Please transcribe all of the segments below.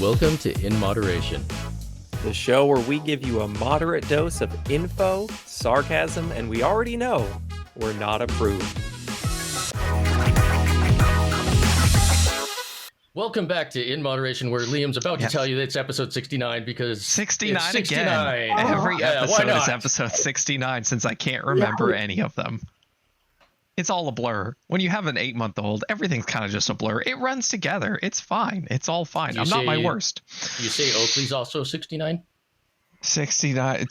Welcome to In Moderation, the show where we give you a moderate dose of info, sarcasm, and we already know we're not approved. Welcome back to In Moderation, where Liam's about to tell you that it's episode 69 because 69 it's 69 again. Every episode is episode 69 since I can't remember any of them. It's all a blur. When you have an 8-month-old, everything's kind of just a blur. It runs together. It's fine. It's all fine. I'm not my worst. You say Oakley's also 69? 69.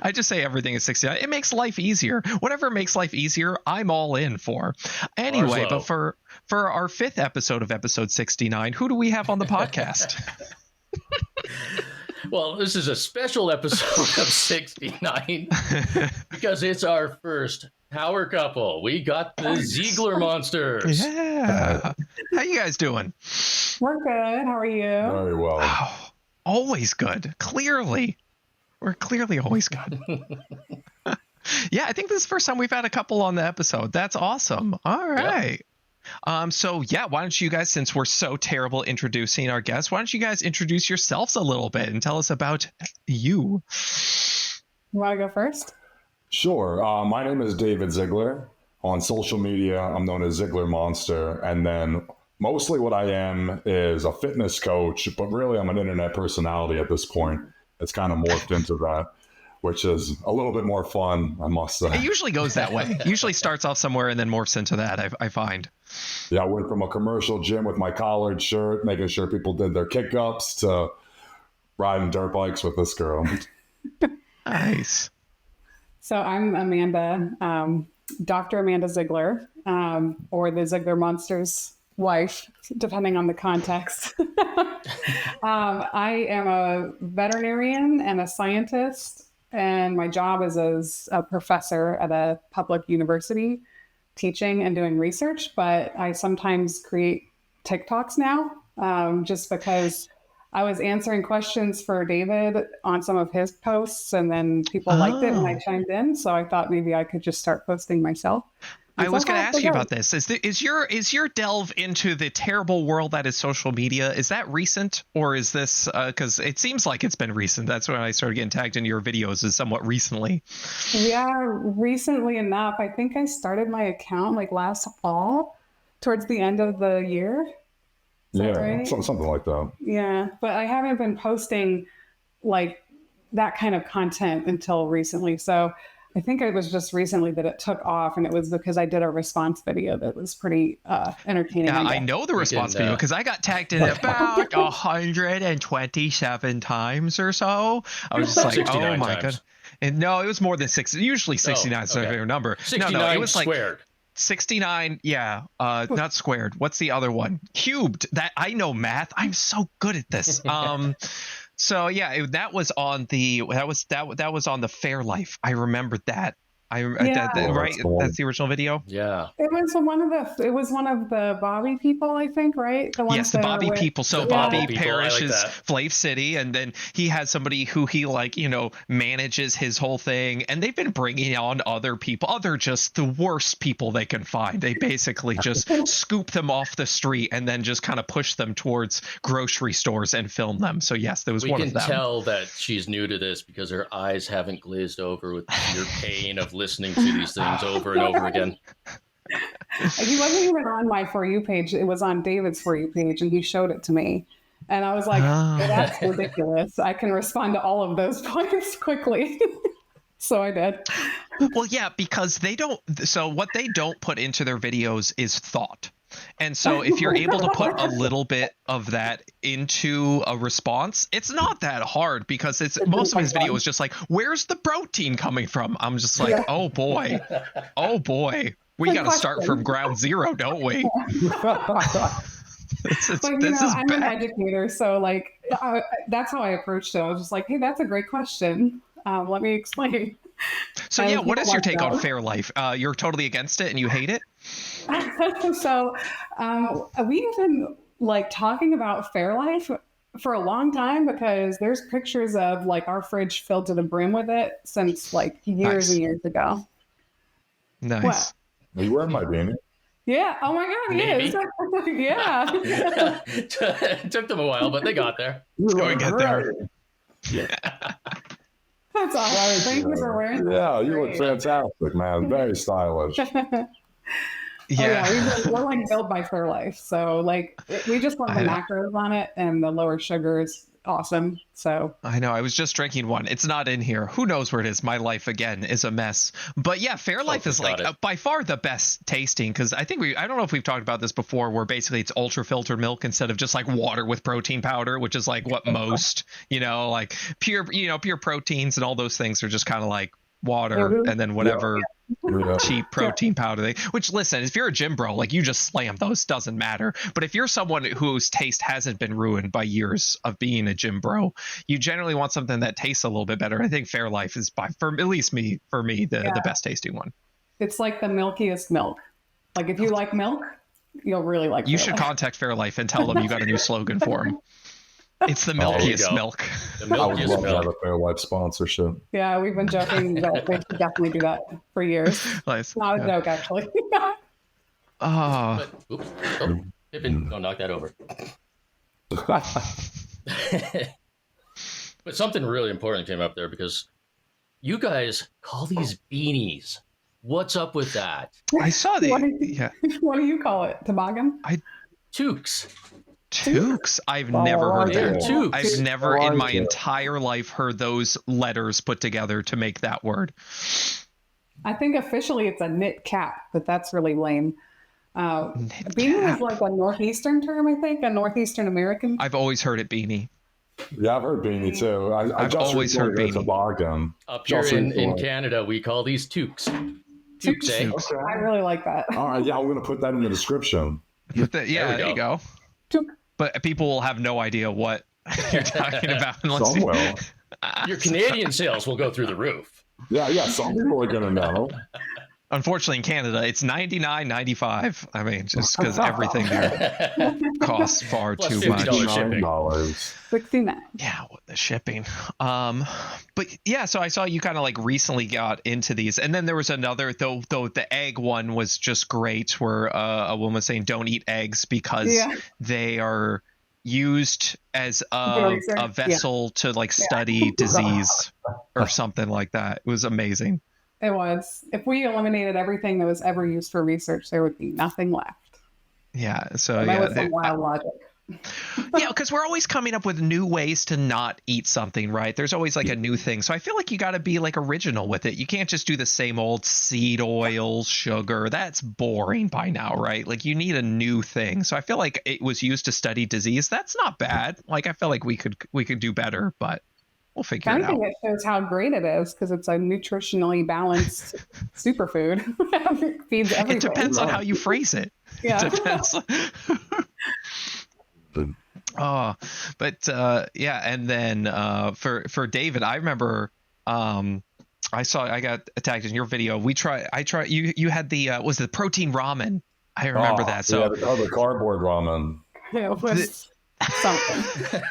I just say everything is 69. It makes life easier. Whatever makes life easier, I'm all in for. Anyway, but for our 5th episode of episode 69, who do we have on the podcast? Well, this is a special episode of 69 because it's our first power couple. We got the Ziegler monsters. Yeah. How you guys doing? We're good. How are you? Very well. Oh, always good. Clearly. We're clearly always good. Yeah, I think this is the first time we've had a couple on the episode. That's awesome. All right. So yeah, why don't you guys, since we're so terrible introducing our guests, why don't you guys introduce yourselves a little bit and tell us about you? You want to go first? Sure. My name is David Ziegler. On social media, I'm known as Ziegler Monster. And then mostly what I am is a fitness coach, but really I'm an internet personality at this point. It's kind of morphed into that, which is a little bit more fun, I must say. It usually goes that way. It usually starts off somewhere and then morphs into that, I find. Yeah, I went from a commercial gym with my collared shirt, making sure people did their kick-ups, to riding dirt bikes with this girl. Nice. So I'm Amanda, Dr. Amanda Ziegler, or the Ziegler Monster's wife, depending on the context. I am a veterinarian and a scientist, and my job is as a professor at a public university, teaching and doing research, but I sometimes create TikToks now, just because I was answering questions for David on some of his posts, and then people liked it when I chimed in. So I thought maybe I could just start posting myself. I was going to ask you about this. Is your delve into the terrible world that is social media, is that recent, or is this because it seems like it's been recent? That's when I started getting tagged into your videos, is somewhat recently. Yeah, recently enough. I think I started my account like last fall, towards the end of the year. Yeah, right? something like that. Yeah, but I haven't been posting like that kind of content until recently. So I think it was just recently that it took off, and it was because I did a response video that was pretty entertaining. Yeah, I know the response video because I got tagged in about 127 times or so. I was just like, oh my god. And no, it was more than 60. Usually 69 is my favorite number. 69 no, it was squared. Like 69, yeah, not squared. What's the other one? Cubed. That I know math. I'm so good at this. So yeah, that was on the that was on the Fairlife. I remembered that. Right? That's the original video. Yeah. It was one of the Bobby people, I think, right? The ones yes, the Bobby people. So Bobby Parish is Flav City, and then he has somebody who he manages his whole thing, and they've been bringing on other people. Other just the worst people they can find. They basically just scoop them off the street and then just kind of push them towards grocery stores and film them. So yes, there was one of them. We can tell that she's new to this because her eyes haven't glazed over with your pain of listening to these things over and over again. He wasn't even on my For You page. It was on David's For You page, and he showed it to me. And I was like, that's ridiculous. I can respond to all of those points quickly. So I did. Well, yeah, because what they don't put into their videos is thought. And so if you're able to put a little bit of that into a response, it's not that hard because most of his video is just like, where's the protein coming from? I'm just like, oh boy. We got to start from ground zero, don't we? This is I'm bad. an educator, so that's how I approached it. I was just like, hey, that's a great question. Let me explain. So yeah, what is your take on Fairlife? You're totally against it and you hate it? So we've been talking about Fairlife for a long time because there's pictures of our fridge filled to the brim with it since years and years ago. Nice. What? Are you wearing my beanie? Yeah. Oh my God. Maybe. Yeah. It took them a while, but they got there. We get there. That's awesome. Thank you for wearing that. Yeah, you look fantastic, man. Very stylish. Yeah. We're like built by Fairlife, so like we just want the macros on it, and the lower sugar is awesome. So I know. I was just drinking one. It's not in here. Who knows where it is? My life again is a mess. But yeah, Fairlife is like by far the best tasting, because I don't know if we've talked about this before, where basically it's ultra filtered milk instead of just like water with protein powder, which is like what most, like pure proteins and all those things are just kind of like water and then whatever cheap protein powder which, listen, if you're a gym bro, like, you just slam those, doesn't matter. But if you're someone whose taste hasn't been ruined by years of being a gym bro, you generally want something that tastes a little bit better. I think Fairlife is for me the best tasting one. it's like the milkiest milk. Like, if you like milk, you'll really like You Fairlife. should contact Fairlife and tell them you got a new slogan for them. It's the milkiest milk. The I would milkiest love to have milk. a Fairlife sponsorship. Yeah, we've been joking that we should definitely do that for years. Nice. Not a joke, actually. Oh, But, oops. Oh, Pippin, don't knock that over. But something really important came up there, because you guys call these beanies. What's up with that? I saw What do the what do you call it? Toboggan? Toques. toques. I've never heard They're that. toques. I've never I in like my it. entire life heard those letters put together to make that word. I think officially it's a knit cap, but that's really lame. Beanie cap. is like a Northeastern term, I think, a Northeastern American. I've always heard it beanie. Yeah, I've heard beanie too. I've just always heard recently beanie. Toboggan. Up here Just in recently. Canada, we call these toques. Toques, eh? Toques. I really like that. All right, yeah, I'm gonna put that in the description. There you go. Toque. But people will have no idea what you're talking about unless Some will. Your Canadian sales will go through the roof. Yeah, some people are gonna know. Unfortunately, in Canada, it's $99.95. I mean, just because everything there costs far Plus too much. $50 shipping. $9. 69. Yeah, what the shipping. But yeah, so I saw you kind of like recently got into these, and then there was another though the egg one was just great, where a woman was saying don't eat eggs because they are used as a vessel to like study disease or something like that. It was amazing. It was. If we eliminated everything that was ever used for research, there would be nothing left. Yeah, so That was some wild logic. Yeah, because we're always coming up with new ways to not eat something, right? There's always like a new thing. So I feel like you got to be like original with it. You can't just do the same old seed oil, sugar. That's boring by now, right? Like, you need a new thing. So I feel like it was used to study disease. That's not bad. Like, I feel like we could do better, but we'll figure I it out. think it shows how great it is because it's a nutritionally balanced superfood. It feeds everything. It depends on how you phrase it. Yeah. It depends. Yeah, and then for David, I remember I got tagged in your video. You had the was the protein ramen. I remember that. So yeah, the cardboard ramen. It was something.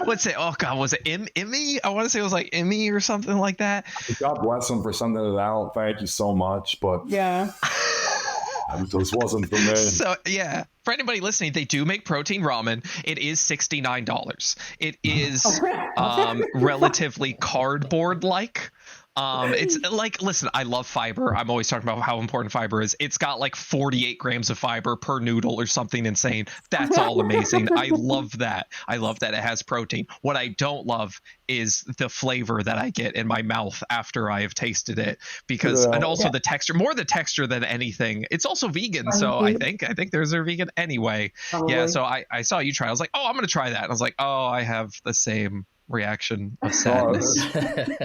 what's it? Oh God, was it Emmy? I want to say it was like Emmy or something like that. God bless him for sending it out. Thank you so much, but Yeah. this wasn't for me. So yeah, for anybody listening, they do make protein ramen. It is $69. It is relatively cardboard like. It's like, listen, I love fiber. I'm always talking about how important fiber is. It's got like 48 grams of fiber per noodle or something insane. That's all amazing. I love that. I love that it has protein. What I don't love is the flavor that I get in my mouth after I have tasted it, because and also the texture, more the texture than anything. It's also vegan, so I think there's a vegan anyway. Probably. Yeah, so I saw you try. I was like, oh, I'm gonna try that. And I was like, oh, I have the same reaction of sadness.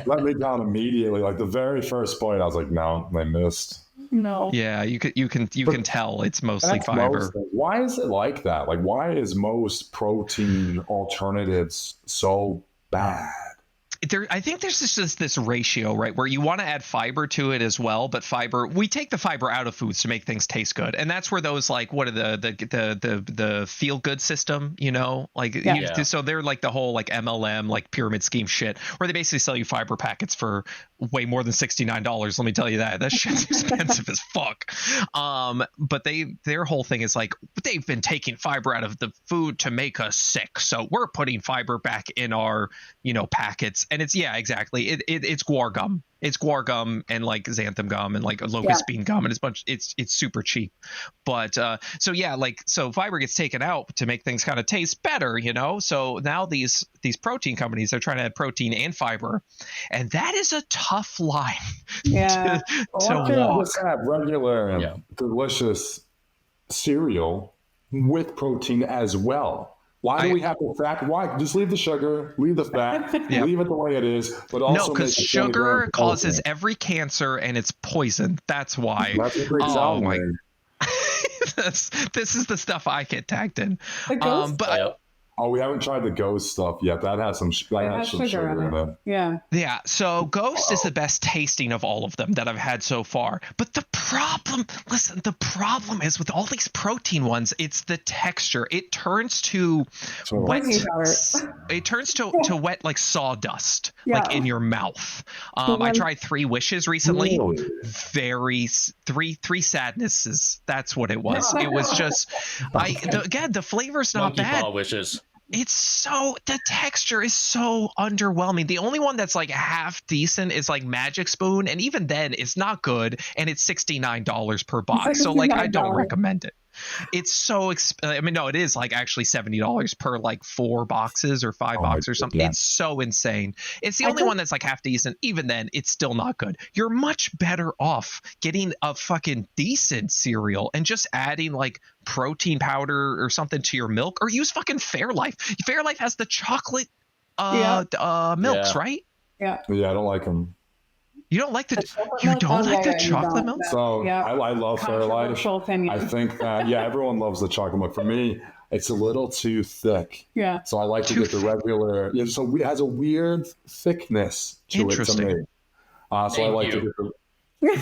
Let me down immediately. Like the very first bite, I was like, no, I missed. No. Yeah, you can tell it's mostly That's fiber. Why is it like that? Like, why is most protein alternatives so bad? I think there's just this ratio, right, where you want to add fiber to it as well, but we take the fiber out of foods to make things taste good, and that's where those like what are the feel good system, so they're like the whole like MLM like pyramid scheme shit, where they basically sell you fiber packets for way more than $69. Let me tell you that shit's expensive as fuck. But their whole thing is like they've been taking fiber out of the food to make us sick, so we're putting fiber back in our packets. And it's exactly. It's guar gum. It's guar gum and like xanthan gum and like locust bean gum, and it's super cheap. But so fiber gets taken out to make things kind of taste better, So now these protein companies, they're trying to add protein and fiber, and that is a tough line to walk. Just have regular delicious cereal with protein as well. Why do we have the fat? Why just leave the sugar, leave the fat, leave it the way it is? But also no, because sugar causes every cancer and it's poison. That's why. That's a great sound, my! man. This is the stuff I get tagged in. We haven't tried the Ghost stuff yet. That has some sugar in it. Yeah. So Ghost is the best tasting of all of them that I've had so far. But the problem is with all these protein ones, it's the texture. It turns to wet. It turns to wet like sawdust, like in your mouth. I tried 3 Wishes recently. Really? Three sadnesses. That's what it was. It was just the flavor's not Monkey bad. Paw Wishes. The texture is so underwhelming. The only one that's like half decent is like Magic Spoon, and even then it's not good, and it's $69 per box. So like I don't recommend it. It's so it is like actually $70 per like 4 boxes or 5 boxes or something. It's so insane. It's the only one that's like half decent. Even then, it's still not good. You're much better off getting a fucking decent cereal and just adding like protein powder or something to your milk, or use fucking Fairlife. Fairlife has the chocolate milks, right? Yeah, I don't like them. You don't like the chocolate milk? So I love Fairlife. I think that everyone loves the chocolate milk. For me, it's a little too thick. Yeah. So I like to get the regular. Yeah, so it has a weird thickness to it to me. So I like to get the. They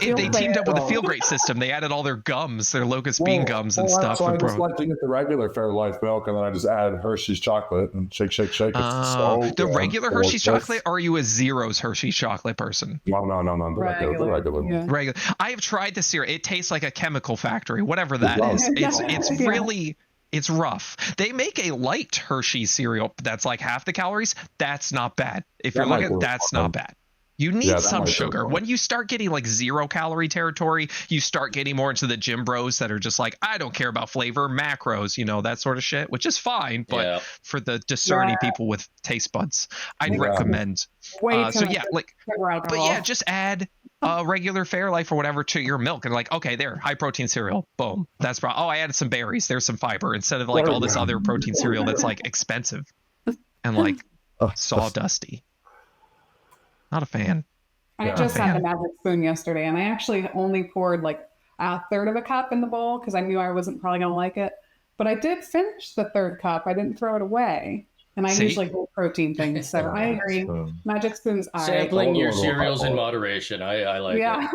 do. They teamed up with the Feel Great system. They added all their gums, their locust bean gums and stuff. So I just like to get the regular Fairlife milk, and then I just add Hershey's chocolate and shake. It's the regular Hershey's chocolate, or are you a Zero's Hershey's chocolate person? No, the regular. Yeah. Regular. I have tried the cereal. It tastes like a chemical factory, whatever that is. It's really. It's rough. They make a light Hershey cereal that's like half the calories. That's not bad. If you're looking, that's not bad. You need some sugar. When you start getting like 0 calorie territory, you start getting more into the gym bros that are just like, I don't care about flavor, macros, that sort of shit, which is fine. But for the discerning people with taste buds, I'd recommend. Just add regular Fairlife or whatever to your milk and like, okay, there, high protein cereal. Boom. That's I added some berries. There's some fiber instead of like all this other protein cereal that's like expensive and like sawdusty. Not a fan. I just had the Magic Spoon yesterday, and I actually only poured like a third of a cup in the bowl because I knew I wasn't probably going to like it. But I did finish the third cup. I didn't throw it away. And I usually eat protein things. So I agree. Magic Spoons are sampling your cereals in moderation. I like it.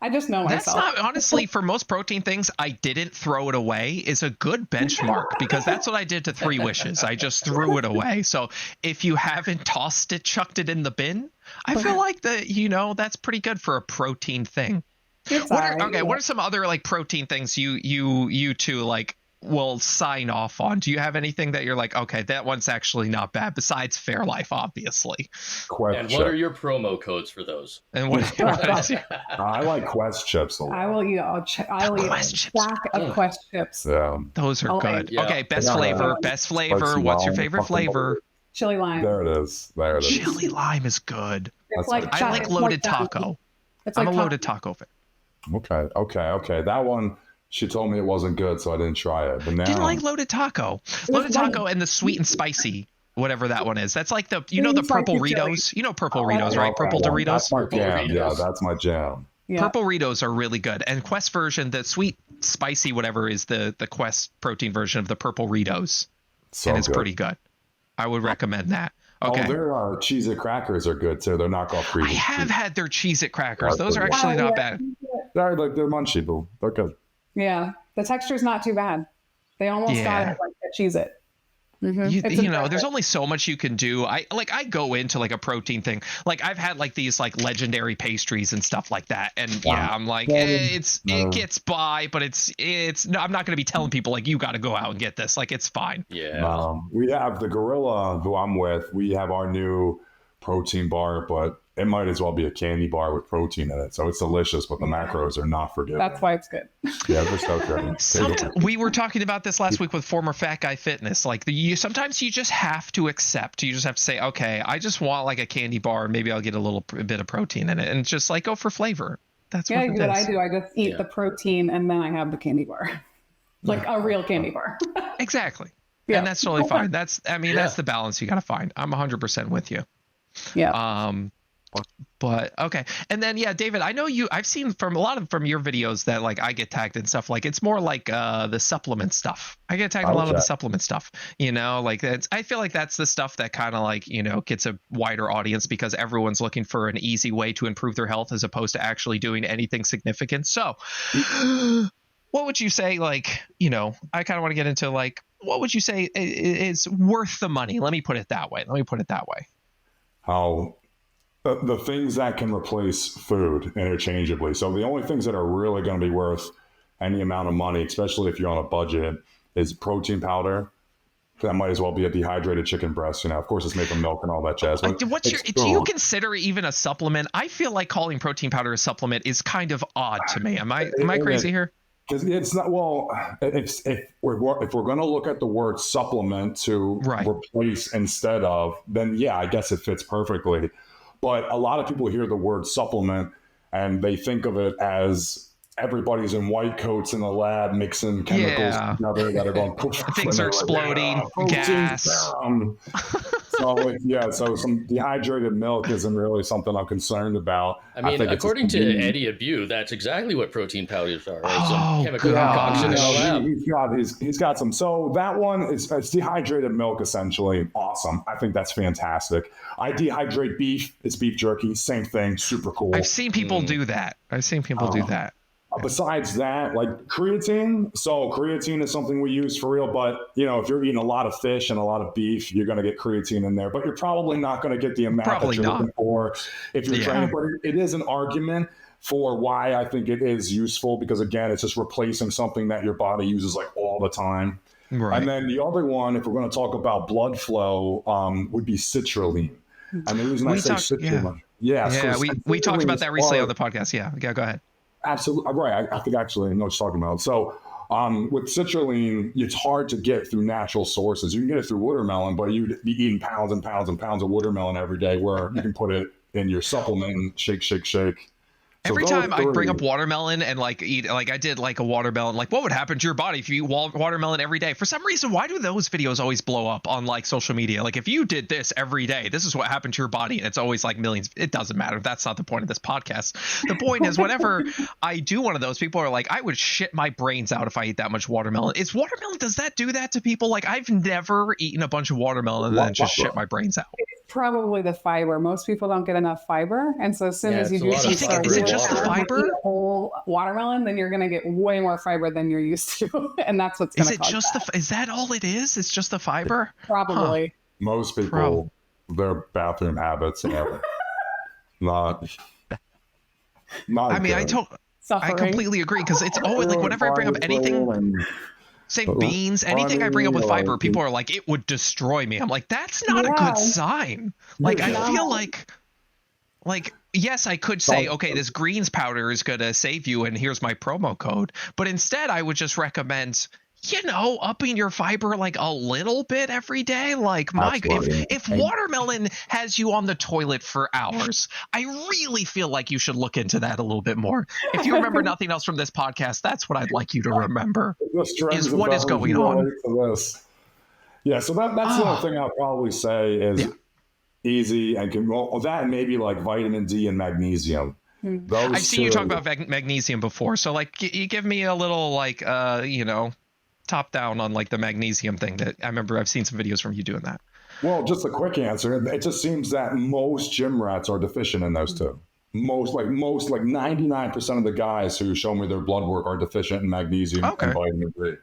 I just know myself. That's not, honestly, for most protein things, I didn't throw it away is a good benchmark because that's what I did to 3 Wishes. I just threw it away. So if you haven't tossed it, chucked it in the bin, I feel like that's pretty good for a protein thing. What are some other like protein things you two like will sign off on? Do you have anything that you're like, okay, that one's actually not bad besides Fairlife, obviously? What are your promo codes for those? And what I like Quest chips a lot. I will eat a stack of Quest chips. Yeah. Those are good. Yeah. Okay, best flavor. What's your favorite flavor? Chili lime. There it is. Chili lime is good. I like loaded taco. I'm a loaded taco fan. Okay. That one, she told me it wasn't good, so I didn't try it. But now, didn't like loaded taco. Loaded taco and the sweet and spicy, whatever that one is. That's like the purple Ritos. You know purple Ritos, right? Purple Doritos. That's my jam. Yeah, that's my jam. Yeah. Purple Ritos are really good. And Quest version, the sweet spicy whatever is the Quest protein version of the purple Ritos. And it's pretty good. I would recommend that. Okay. Oh, their Cheez-It crackers are good too. They're knockoff I Reese's. have had their Cheez-It crackers. Those are actually not bad. They're munchy, boo. They're good. Yeah, the texture's not too bad. They almost got it like a Cheez-It. You know, there's only so much you can do. I go into like a protein thing. Like I've had like these like legendary pastries and stuff like that. And I'm like, it gets by, but it's no, I'm not going to be telling people like, you got to go out and get this. Like, it's fine. Yeah. We have the Gorilla who I'm with. We have our new protein bar, but it might as well be a candy bar with protein in it. So it's delicious, but the macros are not forgiving. That's why it's good. Yeah, they're so good. We were talking about this last week with former Fat Guy Fitness. Like sometimes you just have to accept. You just have to say, okay, I just want like a candy bar. Maybe I'll get a bit of protein in it, and just like go for flavor. That's what it is. I do. I just eat the protein and then I have the candy bar, like a real candy bar. Exactly. Yeah. And that's totally fine. That's the balance you got to find. I'm 100% with you. Yeah. But okay. And then David, I know I've seen from your videos that like I get tagged and stuff. Like it's more like the supplement stuff. I get tagged a lot of the supplement stuff, like I feel like that's the stuff that kind of like, gets a wider audience because everyone's looking for an easy way to improve their health as opposed to actually doing anything significant. So what would you say, like, I kind of want to get into like, what would you say is worth the money? Let me put it that way. How the things that can replace food interchangeably. So the only things that are really going to be worth any amount of money, especially if you're on a budget, is protein powder. That might as well be a dehydrated chicken breast. Of course, it's made from milk and all that jazz. Do you consider even a supplement? I feel like calling protein powder a supplement is kind of odd to me. Am I crazy here? Because it's not, if we're going to look at the word supplement to replace instead of, then I guess it fits perfectly. But a lot of people hear the word supplement and they think of it as everybody's in white coats in the lab mixing chemicals together that are going poof. Things are exploding, gas. So some dehydrated milk isn't really something I'm concerned about. I mean, according to Eddie Abu, that's exactly what protein powders are. Right? Some chemical concoction in the lab. He's got some. So that one is dehydrated milk, essentially. Awesome. I think that's fantastic. I dehydrate beef. It's beef jerky. Same thing. Super cool. I've seen people do that. Besides that, like creatine. So creatine is something we use for real. But, if you're eating a lot of fish and a lot of beef, you're going to get creatine in there. But you're probably not going to get the amount that you're looking for if you're training. But it is an argument for why I think it is useful. Because, again, it's just replacing something that your body uses like all the time. Right. And then the other one, if we're going to talk about blood flow, would be citrulline. And the reason I say citrulline. We talked about that recently on the podcast. Yeah, go ahead. Absolutely. Right. I think actually I know what you're talking about. So with citrulline, it's hard to get through natural sources. You can get it through watermelon, but you'd be eating pounds and pounds and pounds of watermelon every day where you can put it in your supplement and shake. Every time I bring up watermelon and like eat, like I did like a watermelon, like what would happen to your body if you eat watermelon every day? For some reason, why do those videos always blow up on like social media? Like if you did this every day, this is what happened to your body. And it's always like millions. It doesn't matter. That's not the point of this podcast. The point is whenever I do one of those, people are like, I would shit my brains out if I eat that much watermelon. Does that do that to people? Like I've never eaten a bunch of watermelon and then just shit my brains out. Probably the fiber. Most people don't get enough fiber, and so as soon as you do, is it just the fiber? Eat a whole watermelon, then you're going to get way more fiber than you're used to, and that's what's going to cause that. Is that all it is? It's just the fiber? Probably. Huh. Most people, their bathroom habits are not. I mean, good. I completely agree because it's always like whenever I bring up anything. Say beans, anything I bring up with fiber, people are like, it would destroy me. I'm like, that's not a good sign. Like, I feel like, yes, I could say, okay, this greens powder is going to save you and here's my promo code. But instead, I would just recommend, upping your fiber like a little bit every day. Like, if watermelon has you on the toilet for hours, I really feel like you should look into that a little bit more. If you remember nothing else from this podcast, that's what I'd like you to remember is what is going on. Yeah, so that's the other thing I'll probably say is easy and that and maybe like vitamin D and magnesium. I've seen you talk about magnesium before. So like you give me a little like, top down on like the magnesium thing that I remember I've seen some videos from you doing that. Well, just a quick answer. It just seems that most gym rats are deficient in those two. Most, like 99% of the guys who show me their blood work are deficient in magnesium and vitamin D.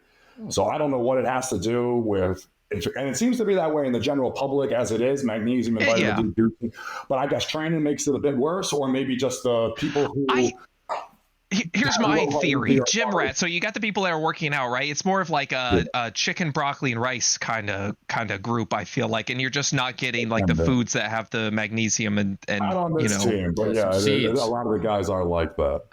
So I don't know what it has to do with, and it seems to be that way in the general public as it is, magnesium and vitamin D. But I guess training makes it a bit worse, or maybe just the people who... Here's my theory. Gym rat. So you got the people that are working out, right? It's more of like a chicken, broccoli, and rice kind of group, I feel like, and you're just not getting like the foods that have the magnesium and not on this team, but yeah, a lot of the guys are like that.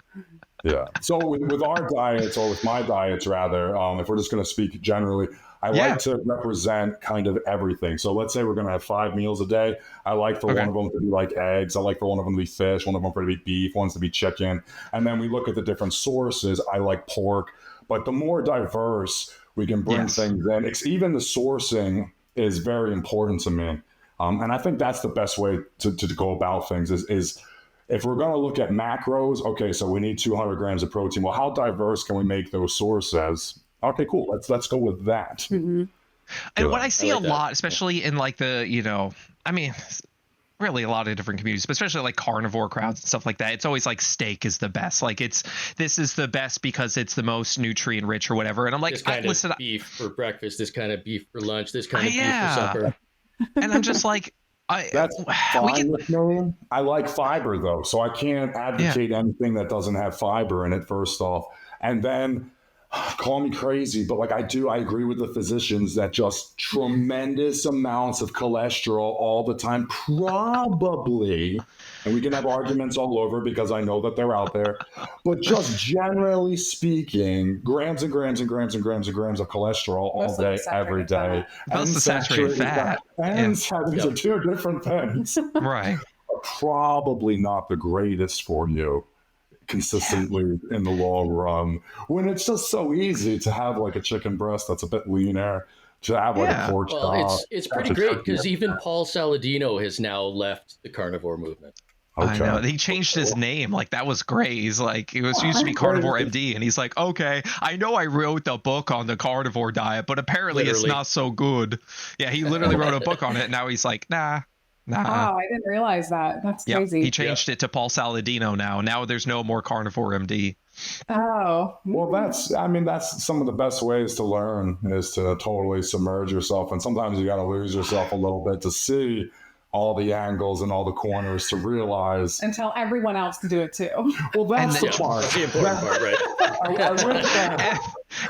Yeah. So with our diets, or with my diets rather, if we're just going to speak generally, I like to represent kind of everything. So let's say we're going to have 5 meals a day. I like for one of them to be like eggs. I like for one of them to be fish, one of them to be beef, one's to be chicken. And then we look at the different sources. I like pork, but the more diverse we can bring things in, even the sourcing is very important to me. And I think that's the best way to go about things is if we're going to look at macros, okay, so we need 200 grams of protein. Well, how diverse can we make those sources? Okay, cool. Let's go with that. Mm-hmm. And what I see a lot, especially in like the, I mean, really a lot of different communities, but especially like carnivore crowds and stuff like that. It's always like steak is the best. Like this is the best because it's the most nutrient rich or whatever. And I'm like, this kind of beef for breakfast, this kind of beef for lunch, this kind of beef for supper. And I'm just like, that's fine with me. I like fiber though, so I can't advocate anything that doesn't have fiber in it. First off, and then call me crazy, but like I agree with the physicians that just tremendous amounts of cholesterol all the time, probably, and we can have arguments all over because I know that they're out there, but just generally speaking, grams and grams and grams and grams and grams of cholesterol all day, every day. Most the saturated fat. And saturated are two different things. Right. Probably not the greatest for you consistently in the long run, when it's just so easy to have like a chicken breast that's a bit leaner, to have like a pork chop. It's pretty great because even Paul Saladino has now left the carnivore movement. Okay. I know. He changed his name. Like, that was great. He's like, it used to be Carnivore MD, and he's like, okay, I know I wrote the book on the carnivore diet, but apparently it's not so good. Yeah, he literally wrote a book on it, and now he's like, nah. Wow, I didn't realize that. That's crazy. He changed it to Paul Saladino now. Now there's no more Carnivore MD. Oh. Well, that's some of the best ways to learn, is to totally submerge yourself. And sometimes you got to lose yourself a little bit to see all the angles and all the corners, to realize. And tell everyone else to do it too. Well, that's the part. That's the important part, right? I wish that.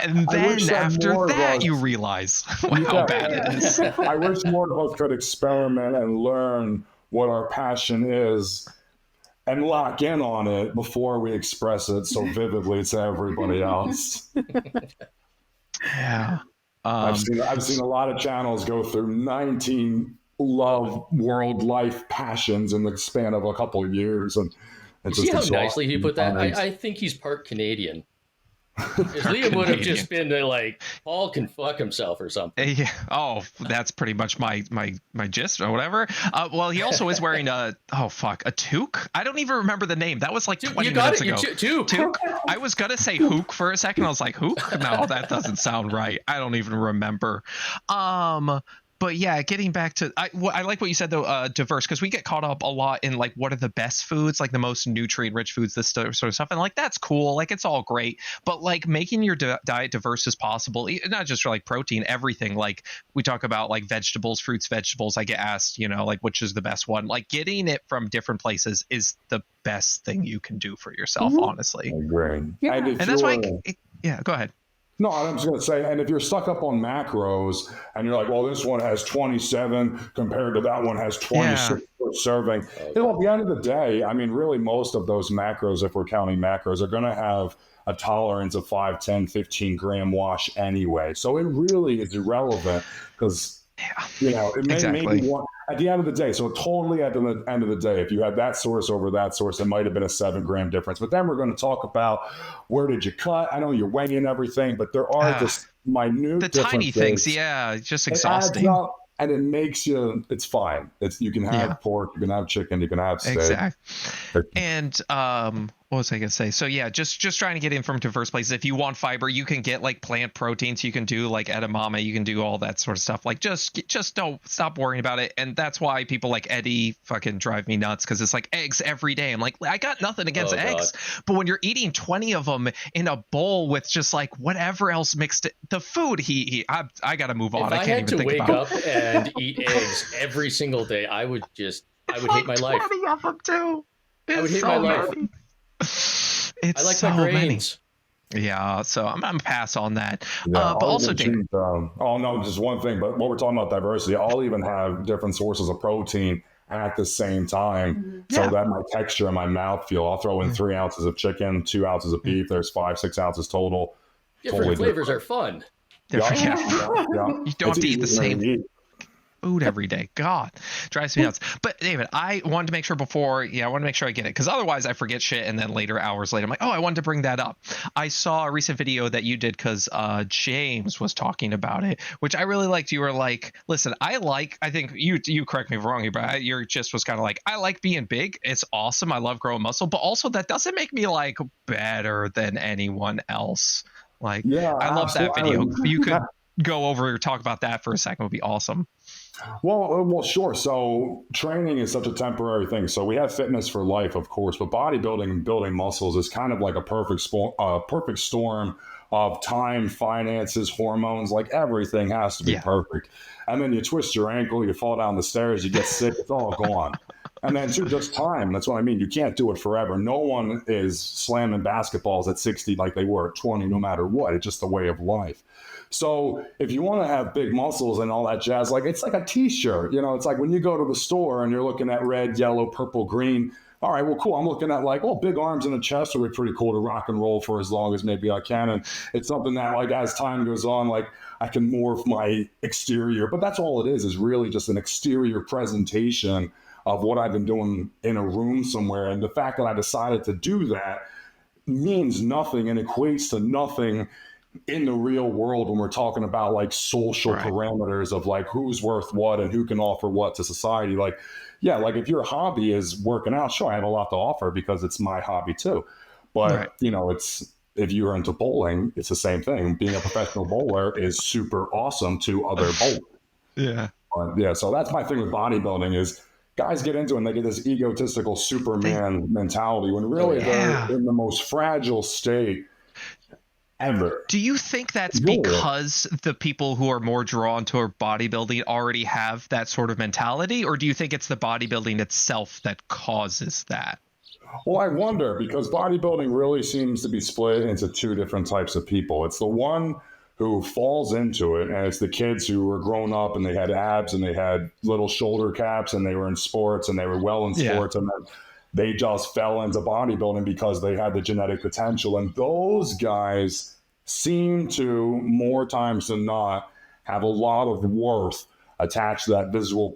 And then after that, you realize how bad it is. I wish more of us could experiment and learn what our passion is and lock in on it before we express it so vividly to everybody else. Yeah. I've seen a lot of channels go through 19 love world life passions in the span of a couple of years. And see how nicely he put that? I think he's part Canadian. Liam would have just been like, Paul can fuck himself or something. Yeah. Oh, that's pretty much my gist or whatever. Well, he also is wearing a toque. I don't even remember the name. That was like 20 minutes ago. Toque. I was gonna say hook for a second. I was like, hook? No, that doesn't sound right. I don't even remember. But yeah, getting back to, I like what you said though, diverse, because we get caught up a lot in like, what are the best foods, like the most nutrient rich foods, this sort of stuff. And like, that's cool. Like, it's all great. But like making your diet diverse as possible, not just for like protein, everything. Like we talk about like vegetables, fruits, vegetables. I get asked, like which is the best one? Like getting it from different places is the best thing you can do for yourself, honestly. I agree. Yeah. And that's why, go aahead. No, I'm just going to say, and if you're stuck up on macros and you're like, well, this one has 27 compared to that one has 26 per serving. At the end of the day, I mean, really most of those macros, if we're counting macros, are going to have a tolerance of 5, 10, 15 gram wash anyway. So it really is irrelevant because, it may be one at the end of the day. So totally at the end of the day, if you had that source over that source, it might have been a 7 gram difference. But then we're going to talk about where did you cut? I know you're weighing everything, but there are just minute the tiny things. Just exhausting. And it makes you, it's fine. You can have pork, you can have chicken, you can have steak. Exactly. And What was I gonna say? So yeah, just trying to get in from diverse places. If you want fiber, you can get like plant proteins. You can do like edamame. You can do all that sort of stuff. Like just don't stop worrying about it. And that's why people like Eddie fucking drive me nuts, because it's like eggs every day. I'm like, I got nothing against eggs, but when you're eating 20 of them in a bowl with just like whatever else mixed it, the food I gotta move on. If I can't even think about it. I had to wake up and eat eggs every single day, I would hate my life. 20 of them too. I would hate my life. It's I like so my grains. Yeah, so I'm gonna pass on that. Yeah, but also, David. oh no, just one thing. But what we're talking about diversity, I'll even have different sources of protein at the same time, so that my texture and my mouth feel. I'll throw in 3 ounces of chicken, 2 ounces of beef. There's 5-6 ounces total. Different flavors are fun. You don't have to eat the same food every day. God, drives me nuts. But David, I wanted to make sure I want to make sure I get it, because otherwise I forget shit, and then hours later, I'm like, oh, I wanted to bring that up. I saw a recent video that you did because James was talking about it, which I really liked. You were like, listen, I think you correct me if I'm wrong here, but your gist was kind of like, I like being big. It's awesome. I love growing muscle, but also that doesn't make me like better than anyone else. Like, I love that video. You could go over or talk about that for a second. Would be awesome. Well, sure. So training is such a temporary thing. So we have fitness for life, of course, but bodybuilding and building muscles is kind of like a perfect storm of time, finances, hormones. Like everything has to be perfect. And then you twist your ankle, you fall down the stairs, you get sick, it's all gone. And then too, just time. That's what I mean. You can't do it forever. No one is slamming basketballs at 60 like they were at 20, no matter what. It's just the way of life. So if you want to have big muscles and all that jazz, like it's like a t-shirt, it's like when you go to the store and you're looking at red, yellow, purple, green. All right, well, cool. I'm looking at like, big arms and a chest would be pretty cool to rock and roll for as long as maybe I can. And it's something that like as time goes on, like I can morph my exterior, but that's all it is really just an exterior presentation of what I've been doing in a room somewhere. And the fact that I decided to do that means nothing and equates to nothing in the real world when we're talking about like social parameters of like who's worth what and who can offer what to society. Like, like if your hobby is working out, sure, I have a lot to offer because it's my hobby too. But, it's if you're into bowling, it's the same thing. Being a professional bowler is super awesome to other bowlers. So that's my thing with bodybuilding is guys get into it and they get this egotistical Superman mentality when really they're in the most fragile state ever. Do you think that's because the people who are more drawn to bodybuilding already have that sort of mentality, or do you think it's the bodybuilding itself that causes that? Well, I wonder, because bodybuilding really seems to be split into 2 different types of people. It's the one who falls into it, and it's the kids who were grown up and they had abs and they had little shoulder caps and they were in sports and they were well in sports, and then they just fell into bodybuilding because they had the genetic potential. And those guys seem to, more times than not, have a lot of worth attached to that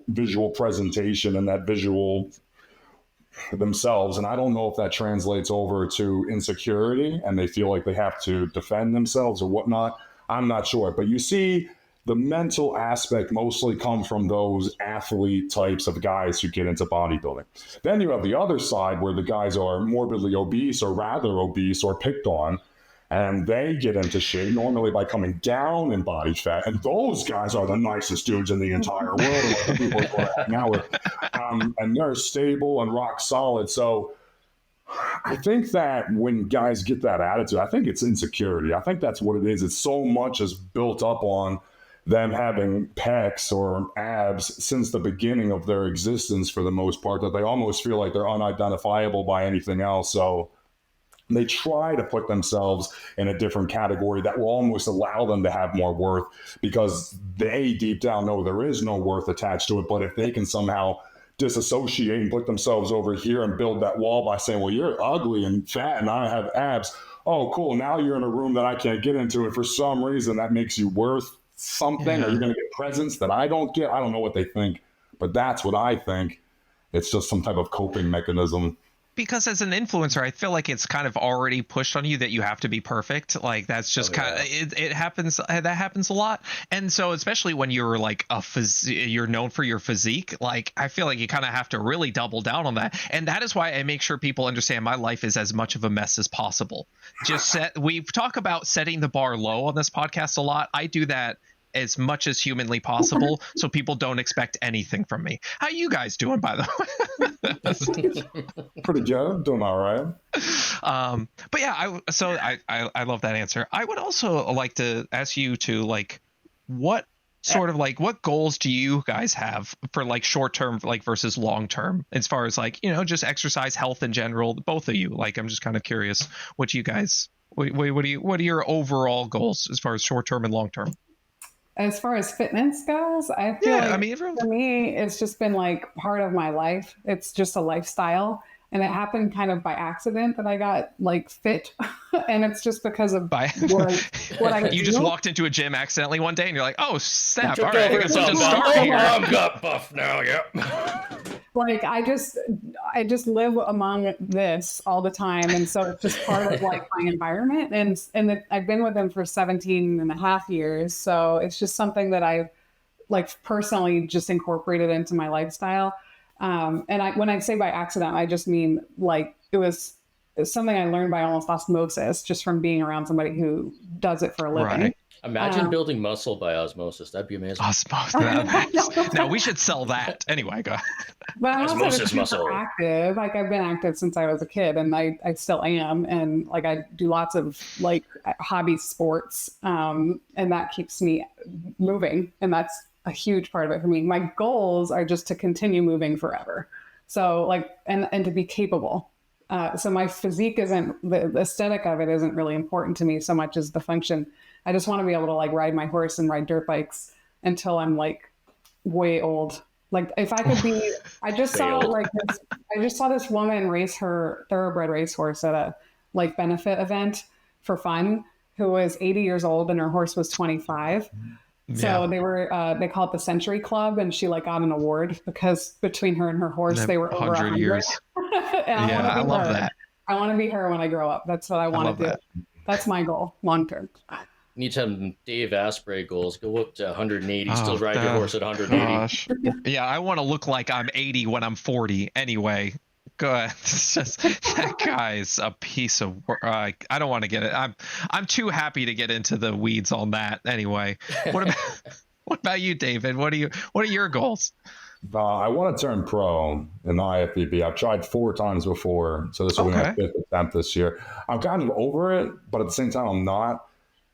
visual presentation and that visual themselves. And I don't know if that translates over to insecurity and they feel like they have to defend themselves or whatnot. I'm not sure. But you see, the mental aspect mostly come from those athlete types of guys who get into bodybuilding. Then you have the other side where the guys are morbidly obese or rather obese or picked on, and they get into shape normally by coming down in body fat. And those guys are the nicest dudes in the entire world. The people who are hanging out with. And they're stable and rock solid. So I think that when guys get that attitude, I think it's insecurity. I think that's what it is. It's so much is built up on them having pecs or abs since the beginning of their existence for the most part that they almost feel like they're unidentifiable by anything else. So they try to put themselves in a different category that will almost allow them to have more worth because they deep down know there is no worth attached to it. But if they can somehow disassociate and put themselves over here and build that wall by saying, well, you're ugly and fat and I have abs. Oh, cool. Now you're in a room that I can't get into. And for some reason that makes you worth something, or you're going to get presents that I don't get. I don't know what they think, but that's what I think. It's just some type of coping mechanism. because as an influencer, I feel like it's kind of already pushed on you that you have to be perfect. Like that's just kind of it happens. That happens a lot. And so especially when you're like you're known for your physique, like I feel like you kind of have to really double down on that. And that is why I make sure people understand my life is as much of a mess as possible. We talk about setting the bar low on this podcast a lot. I do that as much as humanly possible so people don't expect anything from me. How you guys doing, by the way? Pretty good. Doing all right. But yeah, I love that answer. I would also like to ask you to like what goals do you guys have for like short term like versus long term as far as like, just exercise, health in general, both of you. Like I'm just kind of curious what you guys what are your overall goals as far as short term and long term? As far as fitness goes, I feel for me, it's just been like part of my life. It's just a lifestyle. And it happened kind of by accident that I got like fit. And it's just because of what I You just walked into a gym accidentally one day and you're like, oh, snap. All right, I guess I'll just start here. I've got buff now, yep. Like I just live among this all the time. And so it's just part of like my environment. And I've been with them for 17 and a half years. So it's just something that I've like personally just incorporated into my lifestyle. And when I say by accident, I just mean like it's something I learned by almost osmosis, just from being around somebody who does it for a living. Right. Imagine building muscle by osmosis. That'd be amazing. Osmosis. No, we should sell that. Anyway, go ahead. But I'm also Osmosis super muscle. active. Like I've been active since I was a kid, and I still am. And like I do lots of like hobby sports, and that keeps me moving. And that's a huge part of it for me. My goals are just to continue moving forever. So like, and to be capable. So my physique the aesthetic of it isn't really important to me so much as the function. I just want to be able to like ride my horse and ride dirt bikes until I'm like way old. Like if I could be, I just saw this woman race her thoroughbred racehorse at a like benefit event for fun, who was 80 years old and her horse was 25. So they call it the Century Club, and she like got an award because between her and her horse, they were over 100 years. I love that. I want to be her when I grow up. That's what I want to do. That's my goal, long term. Need some Dave Asprey goals. Go up to 180, still ride your horse at 180. Gosh. Yeah, I want to look like I'm 80 when I'm 40. Anyway, go ahead. It's just, that guy's a piece of work. I don't want to get it. I'm too happy to get into the weeds on that. Anyway, what about you, David? What are your goals? I want to turn pro in the IFBB. I've tried 4 times before, so this will be my 5th attempt this year. I'm kind of over it, but at the same time, I'm not,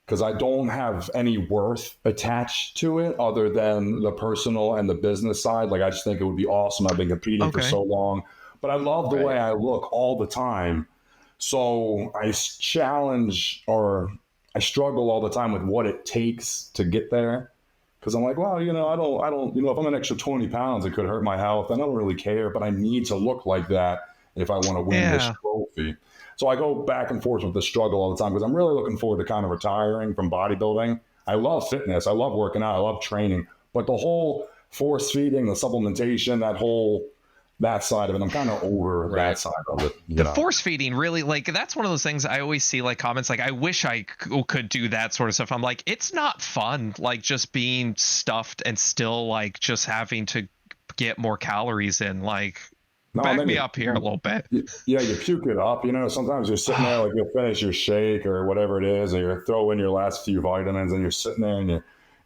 because I don't have any worth attached to it other than the personal and the business side. Like I just think it would be awesome. I've been competing for so long, but I love the way I look all the time. So I challenge or I struggle all the time with what it takes to get there. Because I'm like, well, I don't, if I'm an extra 20 pounds, it could hurt my health. I don't really care, but I need to look like that if I want to win this trophy. So I go back and forth with the struggle all the time because I'm really looking forward to kind of retiring from bodybuilding. I love fitness. I love working out. I love training. But the whole force feeding, the supplementation, that side of it, I'm kind of over that side of it. The force feeding, really, like that's one of those things I always see like comments like, I wish I could do that sort of stuff. I'm like, it's not fun, like just being stuffed and still like just having to get more calories in. Like, back me up here a little bit. Yeah, you puke it up. Sometimes you're sitting there, like you'll finish your shake or whatever it is, and you're throwing your last few vitamins, and you're sitting there and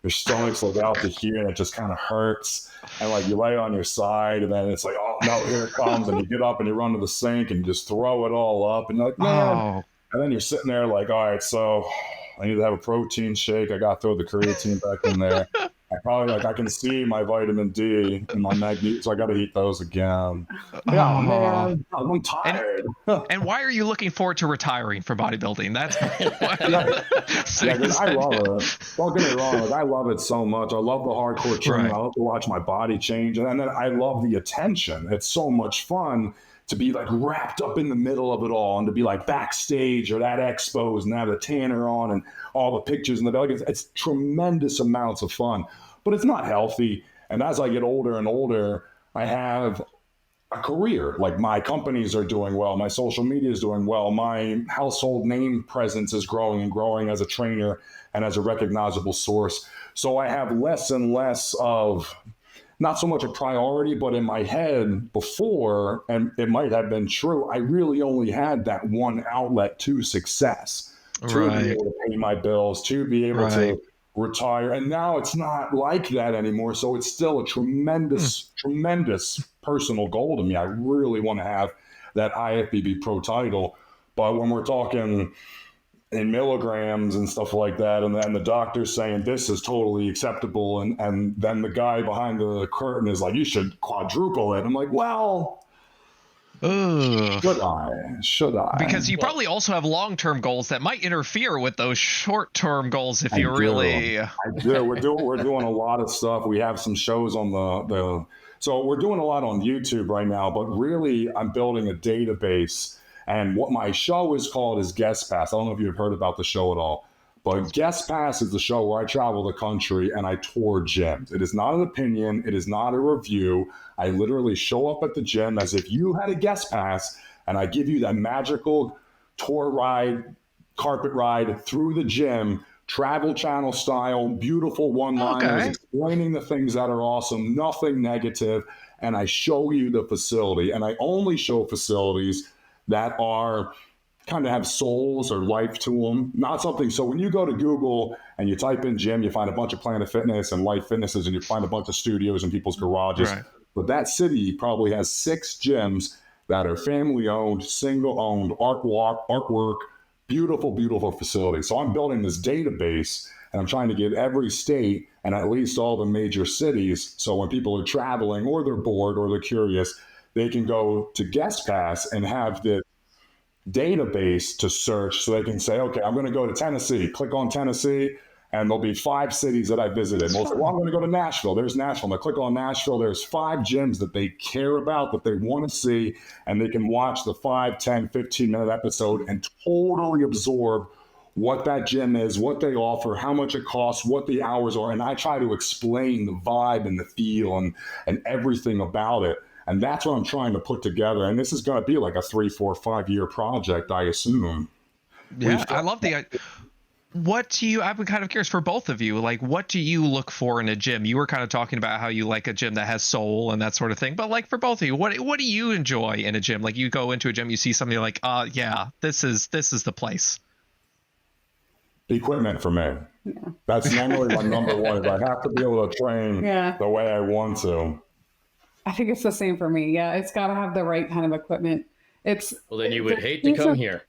your stomach's like out to here, and it just kind of hurts. And like you lay on your side, and then it's like, oh no, here it comes, and you get up and you run to the sink and you just throw it all up, and you're like, man. And then you're sitting there like, all right, so I need to have a protein shake. I got to throw the creatine back in there. I can see my vitamin D and my magnesium, so I got to eat those again. Yeah, man, I'm tired. And why are you looking forward to retiring for bodybuilding? That's I love it. Don't get me wrong, I love it so much. I love the hardcore training. I love to watch my body change, and then I love the attention. It's so much fun to be like wrapped up in the middle of it all, and to be like backstage or at expos and have the tanner on and all the pictures and it's tremendous amounts of fun, but it's not healthy. And as I get older and older, I have a career. Like my companies are doing well, my social media is doing well, my household name presence is growing and growing as a trainer and as a recognizable source. So I have less and less of, not so much a priority, but in my head before, and it might have been true, I really only had that one outlet to success, to be able to pay my bills, to be able to retire. And now it's not like that anymore. So it's still a tremendous personal goal to me. I really want to have that IFBB pro title. But when we're talking in milligrams and stuff like that, and then the doctor's saying this is totally acceptable, and then the guy behind the curtain is like, you should quadruple it. I'm like, well, should I? Because you probably also have long-term goals that might interfere with those short-term goals if you really. I do. We're doing a lot of stuff. We have some shows on the so we're doing a lot on YouTube right now, but really I'm building a database. And what my show is called is Guest Pass. I don't know if you've heard about the show at all, but Guest Pass is the show where I travel the country and I tour gyms. It is not an opinion. It is not a review. I literally show up at the gym as if you had a guest pass, and I give you that magical tour ride, carpet ride through the gym, Travel Channel style, beautiful one-liners, explaining the things that are awesome, nothing negative, and I show you the facility. And I only show facilities that are kind of have souls or life to them, not something. So when you go to Google and you type in gym, you find a bunch of Planet Fitness and Life Fitnesses, and you find a bunch of studios in people's garages. Right. But that city probably has 6 gyms that are family owned, single owned, artwork, beautiful, beautiful facilities. So I'm building this database, and I'm trying to get every state and at least all the major cities. So when people are traveling or they're bored or they're curious, they can go to Guest Pass and have the database to search, so they can say, okay, I'm going to go to Tennessee, click on Tennessee, and there'll be 5 cities that I visited. Well, I'm going to go to Nashville. There's Nashville. And I click on Nashville. There's 5 gyms that they care about, that they want to see, and they can watch the 5, 10, 15-minute episode and totally absorb what that gym is, what they offer, how much it costs, what the hours are. And I try to explain the vibe and the feel and everything about it. And that's what I'm trying to put together. And this is going to be like a 3, 4, 5-year project, I assume. Yeah, I love the. I'm kind of curious for both of you. Like, what do you look for in a gym? You were kind of talking about how you like a gym that has soul and that sort of thing. But like for both of you, what do you enjoy in a gym? Like you go into a gym, you see something, you're like, yeah, this is the place. Equipment for me. Yeah. That's normally my number one. Is I have to be able to train the way I want to. I think it's the same for me. Yeah, it's got to have the right kind of equipment. Well, then you would hate to come here.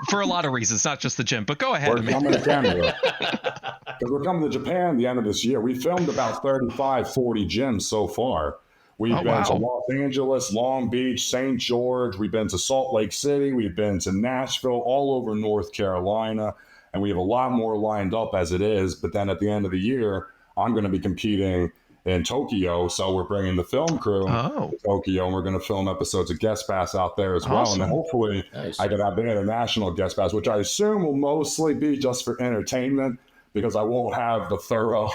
For a lot of reasons, not just the gym. But go ahead. We're coming to Canada. Because we're coming to Japan the end of this year. We filmed about 35, 40 gyms so far. We've been to Los Angeles, Long Beach, St. George. We've been to Salt Lake City. We've been to Nashville, all over North Carolina. And we have a lot more lined up as it is. But then at the end of the year, I'm going to be competing in Tokyo, so we're bringing the film crew to Tokyo, and we're going to film episodes of Guest Pass out there as well. And then hopefully I can have the international Guest Pass, which I assume will mostly be just for entertainment, because I won't have the thorough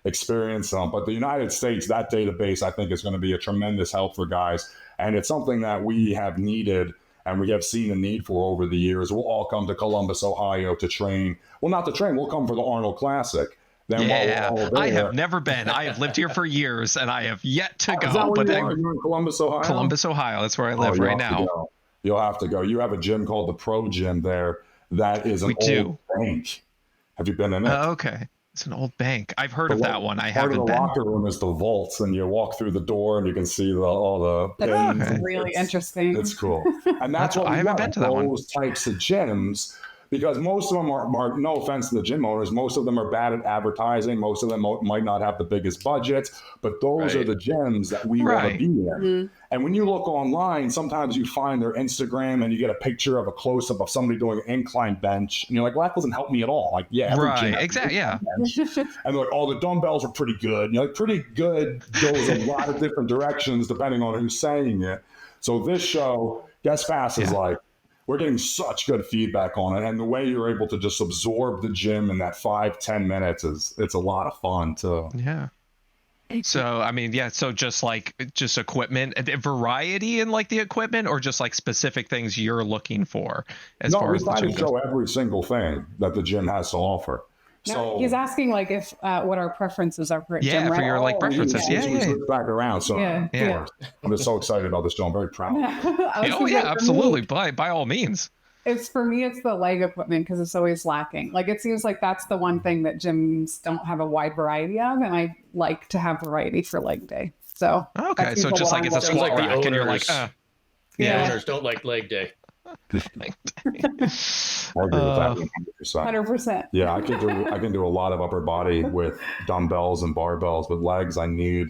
experience on. But the United States, that database, I think is going to be a tremendous help for guys, and it's something that we have needed and we have seen a need for over the years. We'll all come to Columbus, Ohio to train. Well, not to train, we'll come for the Arnold Classic. I have never been. I have lived here for years, and I have yet to go. Is that where you're in Columbus, Ohio? Columbus, Ohio. That's where I live right now. You'll have to go. You have a gym called the Pro Gym there. That is an old bank. Have you been in it? Okay. It's an old bank. I've heard of that one. I haven't been. Part of the locker room is the vaults, and you walk through the door, and you can see all the pins. That's really interesting. It's cool. And that's what I haven't been to that one. Those types of gyms. Because most of them are, no offense to the gym owners, most of them are bad at advertising. Most of them might not have the biggest budgets, but those are the gyms that we want to be in. Mm-hmm. And when you look online, sometimes you find their Instagram and you get a picture of a close-up of somebody doing an incline bench. And you're like, well, that doesn't help me at all. Like, exactly, yeah. And they're like, the dumbbells are pretty good. And you're like, pretty good goes a lot of different directions depending on who's saying it. So this show, Guest Pass is like, we're getting such good feedback on it. And the way you're able to just absorb the gym in that 5-10 minutes it's a lot of fun too. Yeah. So I mean, yeah. So just equipment, a variety in like the equipment, or just like specific things you're looking for as No, far we as the try gym to goes. show every single thing that the gym has to offer. No, So he's asking like if what our preferences are for a Yeah, gym, for right? your like Oh, preferences. we Yeah, yeah. switched back around. So Yeah. Yeah. I'm just so excited about this show. I'm very proud. I was Oh thinking, yeah, for me, absolutely. By all means. it's for me, it's the leg equipment because it's always lacking. Like it seems like that's the one thing that gyms don't have a wide variety of, and I like to have variety for leg day. So Okay, that's so usually just what like I'm it's a Sounds squat like the rack, and you're like, owners. yeah. Yeah. Owners don't like leg day. I agree with that 100%. 100%. Yeah, I can do a lot of upper body with dumbbells and barbells. With legs, I need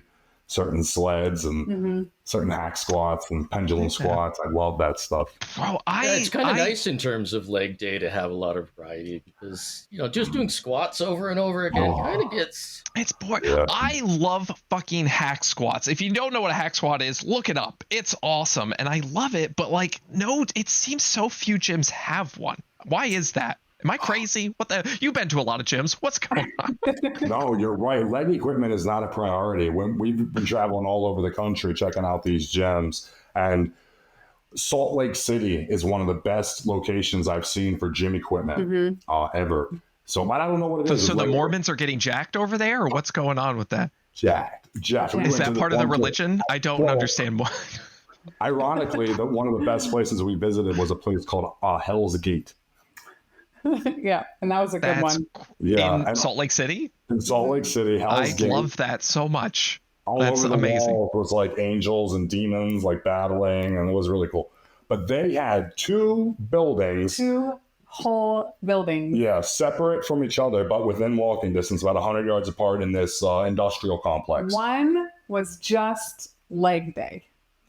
certain sleds and certain hack squats and pendulum squats. I love that stuff. Bro, Yeah, it's kind of nice in terms of leg day to have a lot of variety because, just doing squats over and over again kind of gets... It's boring. Yeah. I love fucking hack squats. If you don't know what a hack squat is, look it up. It's awesome, and I love it. But like, no, it seems so few gyms have one. Why is that? Am I crazy? What the? You've been to a lot of gyms. What's going on? No, you're right. Leg equipment is not a priority. When we've been traveling all over the country checking out these gyms, and Salt Lake City is one of the best locations I've seen for gym equipment ever. So I don't know what it is. So It's the like Mormons are getting jacked over there, or what's going on with that? Jack. We Is went that to part of the one place- religion? I don't Well, understand why. Ironically, one of the best places we visited was a place called Hell's Gate. Yeah, and that was a good That's one. Yeah, in and Salt Lake City. in Salt Lake City, Hell's I Gate. love that so much. All That's over the amazing. wall was like angels and demons like battling, and it was really cool. But they had two buildings, 2 whole buildings. yeah, separate from each other, but within walking distance, about 100 yards apart in this industrial complex. One was just leg day.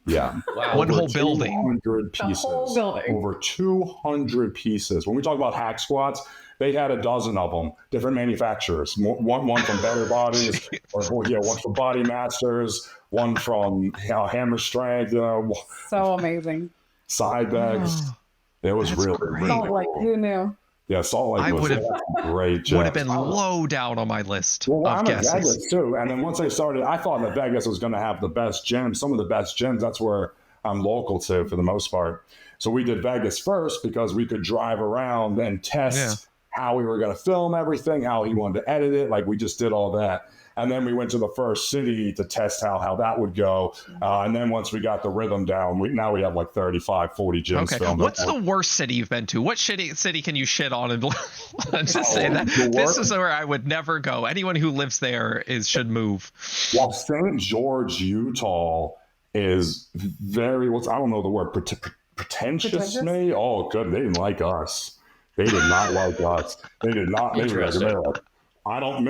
Yeah. Wow. One Over whole building. 200 The pieces. whole building. Over 200 pieces. When we talk about hack squats, they had a dozen of them, different manufacturers. One from Better Bodies, one from Body Masters, one from Hammer Strength, So amazing. side bags. It was That's really, great. really Salt Lake, cool. who knew? Yeah, Salt Lake I was would've- great. Would have Jeff. been low down on my list Well, of I'm in guesses. Vegas too, and then once they started, I thought that Vegas was going to have the best gyms, some of the best gyms. That's where I'm local to for the most part. So we did Vegas first because we could drive around and test how we were going to film everything, how he wanted to edit it. Like we just did all that. And then we went to the first city to test how that would go. And then once we got the rhythm down, now we have like 35, 40 gyms Okay. filmed. What's the worst city you've been to? What city can you shit on and just say that the this worst? is where I would never go. Anyone who lives there should move. Well, St. George, Utah is very, I don't know the word, pretentious, Pretentious? maybe? Oh, good. They didn't like us. They did not like us. They did not. They were like, I don't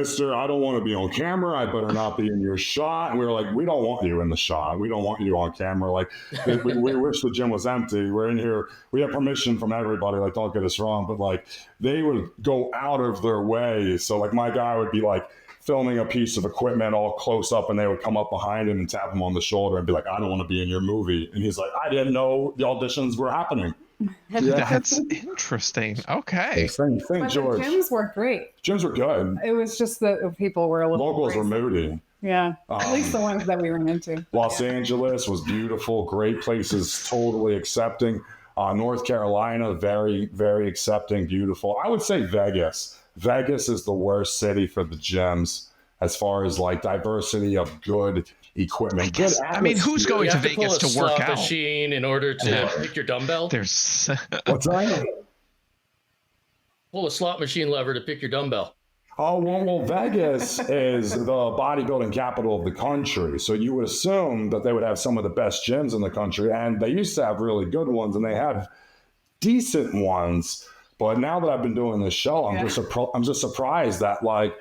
want to be on camera. I better not be in your shot. And we were like, we don't want you in the shot. We don't want you on camera. Like, we wish the gym was empty. We're in here. We have permission from everybody. Like, don't get us wrong. But like, they would go out of their way. So like, my guy would be like filming a piece of equipment all close up, and they would come up behind him and tap him on the shoulder and be like, I don't want to be in your movie. And he's like, I didn't know the auditions were happening. That's interesting. Okay. St. But George. the gyms were great. Gyms were good. It was just that the people were a little Locals were crazy. moody. Yeah, at least the ones that we ran into. Los Angeles was beautiful, great places, totally accepting. North Carolina, very, very accepting, beautiful. I would say Vegas. Vegas is the worst city for the gyms as far as like diversity of good equipment. I mean, who's going You to have to Vegas pull a to work slot out? machine in order to Yeah. pick your dumbbell. There's What's that? Pull a slot machine lever to pick your dumbbell. Oh, well, Vegas is the bodybuilding capital of the country. So you would assume that they would have some of the best gyms in the country. And they used to have really good ones, and they have decent ones. But now that I've been doing this show, I'm just surprised that, like,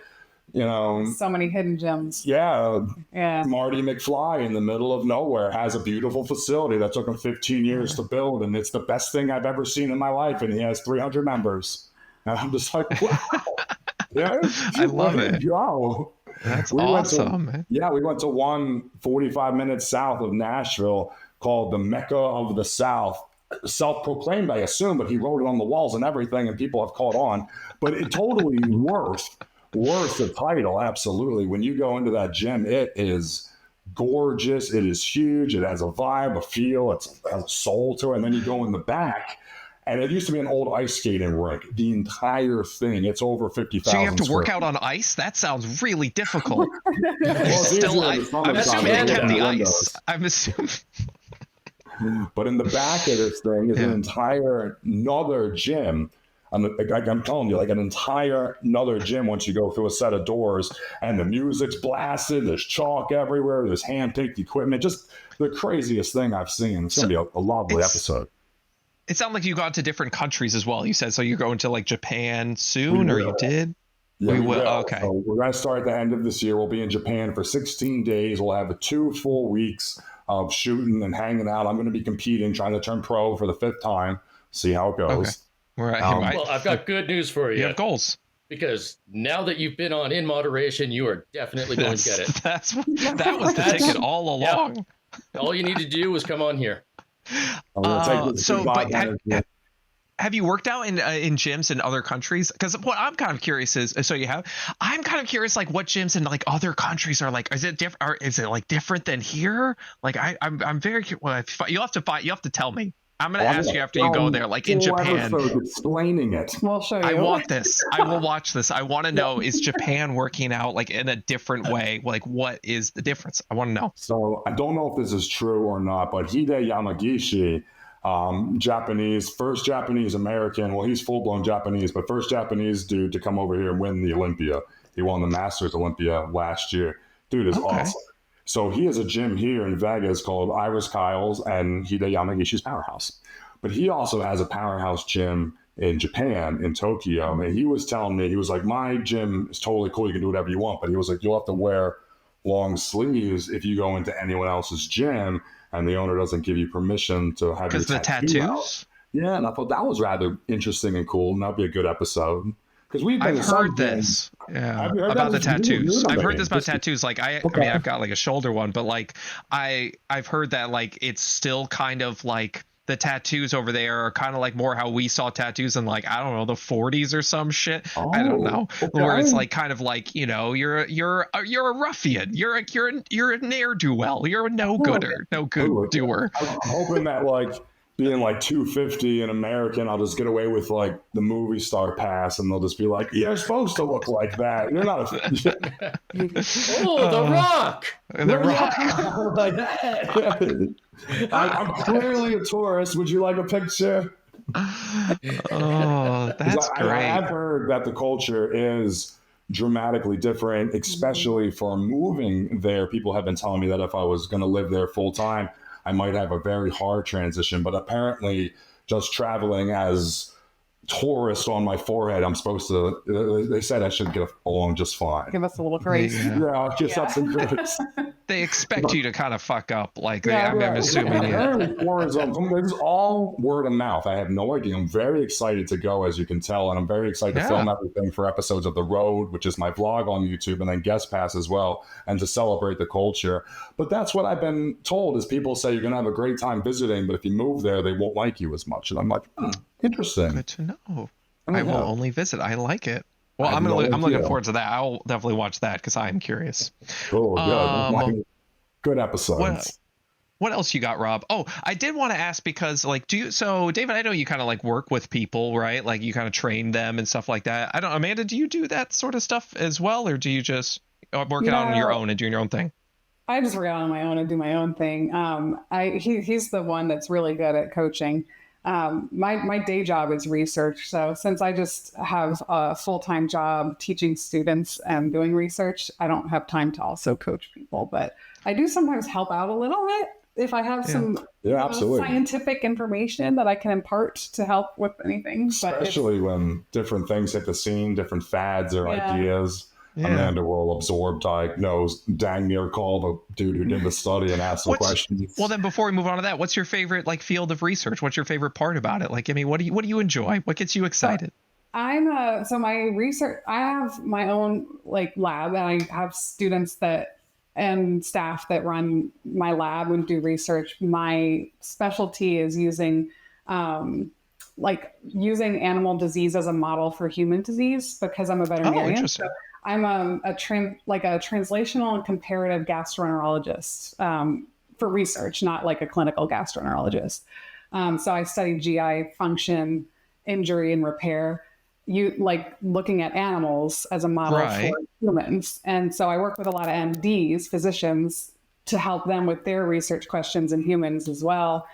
So many hidden gems. yeah, Yeah. Marty McFly in the middle of nowhere has a beautiful facility that took him 15 years to build, and it's the best thing I've ever seen in my life, and he has 300 members. And I'm just like, wow. Yeah, I love it. Go. That's We went to- awesome, man. Yeah, we went to one 45 minutes south of Nashville called the Mecca of the South. Self-proclaimed, I assume, but he wrote it on the walls and everything, and people have caught on. But it totally worth worth the title. Absolutely. When you go into that gym, it is gorgeous. It is huge. It has a vibe, a feel. It has a soul to it. And then you go in the back, and it used to be an old ice skating rink. The entire thing, it's over 50,000. So you have to work out on ice? That sounds really difficult. Well, Still, I'm assuming they kept the ice. I'm assuming. But in the back of this thing is an entire another gym. I'm telling you, like an entire another gym once you go through a set of doors, and the music's blasted, there's chalk everywhere, there's hand-picked equipment, just the craziest thing I've seen. It's going to be a lovely episode. It sounds like you got to different countries as well. You said, so you're going to like Japan soon, or you did? Yeah, we will. Okay. So we're going to start at the end of this year. We'll be in Japan for 16 days. We'll have 2 full weeks of shooting and hanging out. I'm going to be competing, trying to turn pro for the 5th time, see how it goes. Okay. Right. Well, I've got good news for you. You have goals. Because now that you've been on In Moderation, you are definitely going to get it. That was the ticket all along. Yep. All you need to do is come on here. Have you worked out in gyms in other countries? Because what I'm kind of curious is, I'm kind of curious, like what gyms in like other countries are like. Is it different? Or is it like different than here? Like I'm very curious. Well, you have to tell me. I'm going to ask you after you go there, like in Japan. Explaining it. We'll show you. I want this. I will watch this. I want to know, is Japan working out like in a different way? Like, what is the difference? I want to know. So I don't know if this is true or not, but Hide Yamagishi, first Japanese American, well, he's full-blown Japanese, but first Japanese dude to come over here and win the Olympia. He won the Masters Olympia last year. Dude is awesome. So he has a gym here in Vegas called Iris Kyle's and Hide Yamagishi's Powerhouse. But he also has a powerhouse gym in Japan, in Tokyo. And he was telling me, he was like, my gym is totally cool. You can do whatever you want. But he was like, you'll have to wear long sleeves if you go into anyone else's gym and the owner doesn't give you permission to have your tattoo out. Yeah, and I thought that was rather interesting and cool. And that'd be a good episode. Because I've heard this, about the tattoos. I've heard this about tattoos. Like I mean, I've got like a shoulder one, but like I've heard that like it's still kind of like the tattoos over there are kind of like more how we saw tattoos in like, I don't know, the 40s or some shit. I don't know, where it's like kind of like, you know, you're a ruffian, you're a ne'er-do-well, you're a no good doer. I'm hoping that like, being like 250 and American, I'll just get away with like the movie star pass, and they'll just be like, "You're supposed to look like that. You're not a." The Rock. The Rock. Like that. I'm clearly a tourist. Would you like a picture? Oh, that's great. I've heard that the culture is dramatically different, especially for moving there. People have been telling me that if I was going to live there full time, I might have a very hard transition, but apparently just traveling as tourist on my forehead, I'm supposed to, they said I should get along just fine. Give us a little grace. Yeah, just have some grace. They expect you to kind of fuck up. Like, I'm assuming. It's all word of mouth. I have no idea. I'm very excited to go, as you can tell, and I'm very excited to film everything for episodes of The Road, which is my vlog on YouTube, and then Guest Pass as well, and to celebrate the culture. But that's what I've been told, is people say you're going to have a great time visiting, but if you move there, they won't like you as much. And I'm like, interesting. Good to know. I will only visit. I like it. Well, I'm looking forward to that. I'll definitely watch that because I'm curious. Cool, good. Good episodes. What else you got, Rob? Oh, I did want to ask because, like, David, I know you kind of like work with people, right? Like, you kind of train them and stuff like that. Amanda, do you do that sort of stuff as well, or do you just work it out on your own and doing your own thing? I just work out on my own and do my own thing. He's the one that's really good at coaching. My day job is research. So since I just have a full-time job teaching students and doing research, I don't have time to also coach people, but I do sometimes help out a little bit if I have some scientific information that I can impart to help with anything. Especially when different things hit the scene, different fads or ideas. Yeah. Amanda will absorb, diagnose, dang near call the dude who did the study and ask the questions. Well, then before we move on to that, what's your favorite field of research? What's your favorite part about it? Like, I mean, what do you enjoy? What gets you excited? So my research, I have my own lab, and I have students and staff that run my lab and do research. My specialty is using like using animal disease as a model for human disease because I'm a veterinarian. Oh, interesting. So I'm a translational and comparative gastroenterologist for research, not like a clinical gastroenterologist. So I study GI function, injury, and repair. You like looking at animals as a model Right. for humans. And so I work with a lot of MDs, physicians, to help them with their research questions in humans as well.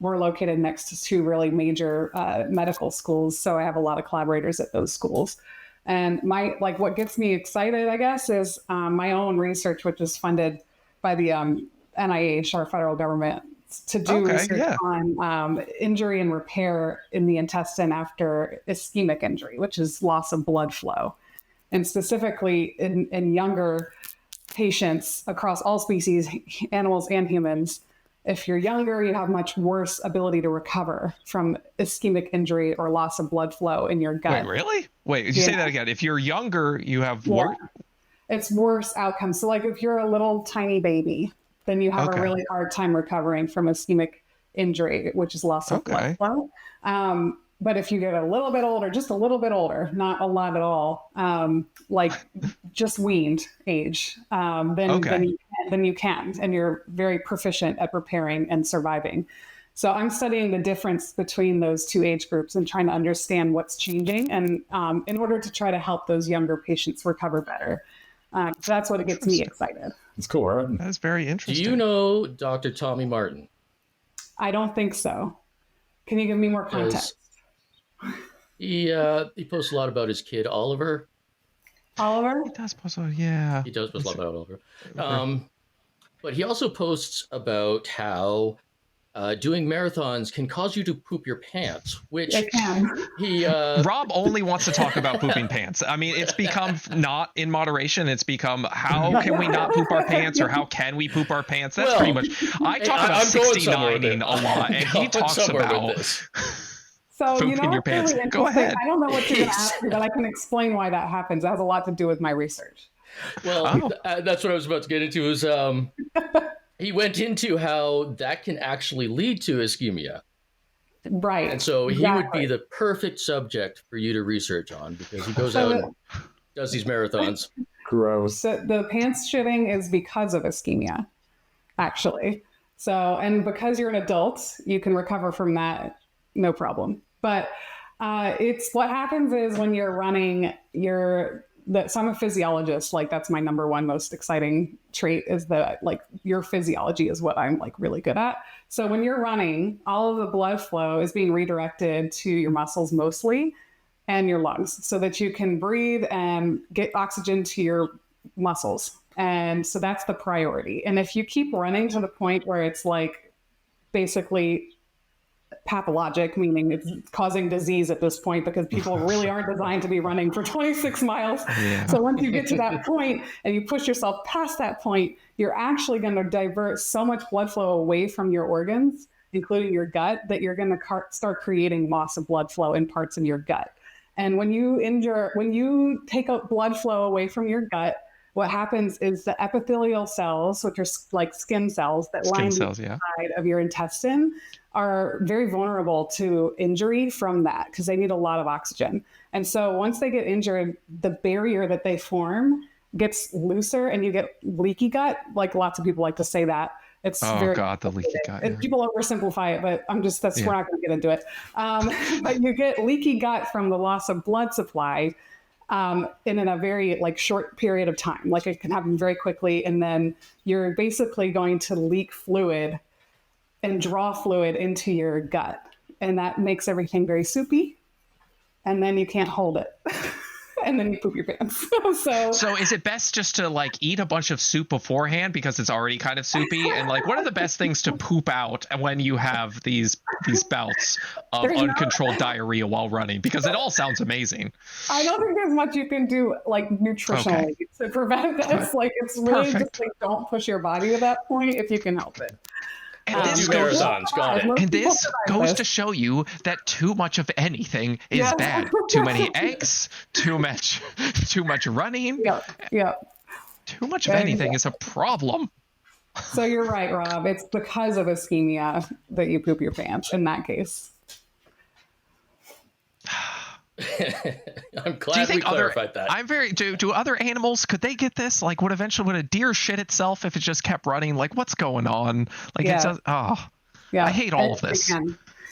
We're located next to two really major medical schools, so I have a lot of collaborators at those schools. And what gets me excited, I guess, is my own research, which is funded by the NIH, our federal government, to do research on injury and repair in the intestine after ischemic injury, which is loss of blood flow. And specifically in younger patients across all species, animals and humans, if you're younger, you have much worse ability to recover from ischemic injury or loss of blood flow in your gut. Wait, really? Wait, you say that again. If you're younger, you have worse. It's worse outcomes. So like if you're a little tiny baby, then you have a really hard time recovering from ischemic injury, which is loss of blood flow. But if you get a little bit older, just a little bit older, not a lot at all, like just weaned age, then you can, and you're very proficient at repairing and surviving. So I'm studying the difference between those two age groups and trying to understand what's changing, and in order to try to help those younger patients recover better. So that's what gets me excited. It's cool, right? That's very interesting. Do you know Dr. Tommy Martin? I don't think so. Can you give me more context? He posts a lot about his kid Oliver. Oliver? He does post, yeah. He does post a lot about Oliver. But he also posts about how doing marathons can cause you to poop your pants, which it can. Rob only wants to talk about pooping pants. I mean, it's become not in moderation. It's become how can we not poop our pants, or how can we poop our pants? That's pretty much. I talk about 69ing a lot, and he talks about So pooping you know your what's pants. really Go ahead. I don't know what you're going to ask me, but I can explain why that happens. It has a lot to do with my research. Well, that's what I was about to get into. Is he went into how that can actually lead to ischemia. Right. And so he would be the perfect subject for you to research on, because he goes out and does these marathons. Gross. So the pants shitting is because of ischemia, actually. So, and because you're an adult, you can recover from that, no problem. But it's what happens is when you're running, so I'm a physiologist, like that's my number one most exciting trait, is that like your physiology is what I'm like really good at. So when you're running, all of the blood flow is being redirected to your muscles mostly and your lungs, so that you can breathe and get oxygen to your muscles. And so that's the priority. And if you keep running to the point where it's like basically pathologic, meaning it's causing disease at this point, because people really aren't designed to be running for 26 miles. Yeah. So once you get to that point and you push yourself past that point, you're actually going to divert so much blood flow away from your organs, including your gut, that you're going to start creating loss of blood flow in parts of your gut. And when you take out blood flow away from your gut, what happens is the epithelial cells, which are like skin cells that line the inside of your intestine, are very vulnerable to injury from that, because they need a lot of oxygen. And so once they get injured, the barrier that they form gets looser and you get leaky gut. Like lots of people like to say that. It's the leaky gut. Yeah. People oversimplify it, but we're not going to get into it. But you get leaky gut from the loss of blood supply in a very like short period of time. Like it can happen very quickly. And then you're basically going to leak fluid and draw fluid into your gut. And that makes everything very soupy. And then you can't hold it. And then you poop your pants. So is it best just to like eat a bunch of soup beforehand because it's already kind of soupy? And like, what are the best things to poop out when you have these bouts of uncontrolled diarrhea while running? Because it all sounds amazing. I don't think there's much you can do like nutritionally to prevent this. Like it's really just like don't push your body to that point if you can help it. And this goes to show you that too much of anything is bad. Too many eggs, too much running. Yeah. Too much of anything is a problem. So you're right, Rob. It's because of ischemia that you poop your pants in that case. I'm glad we clarified that. I'm very do other animals, could they get this? Like, would a deer shit itself if it just kept running? Like, what's going on? Like, Yeah. it's just, I hate all of this.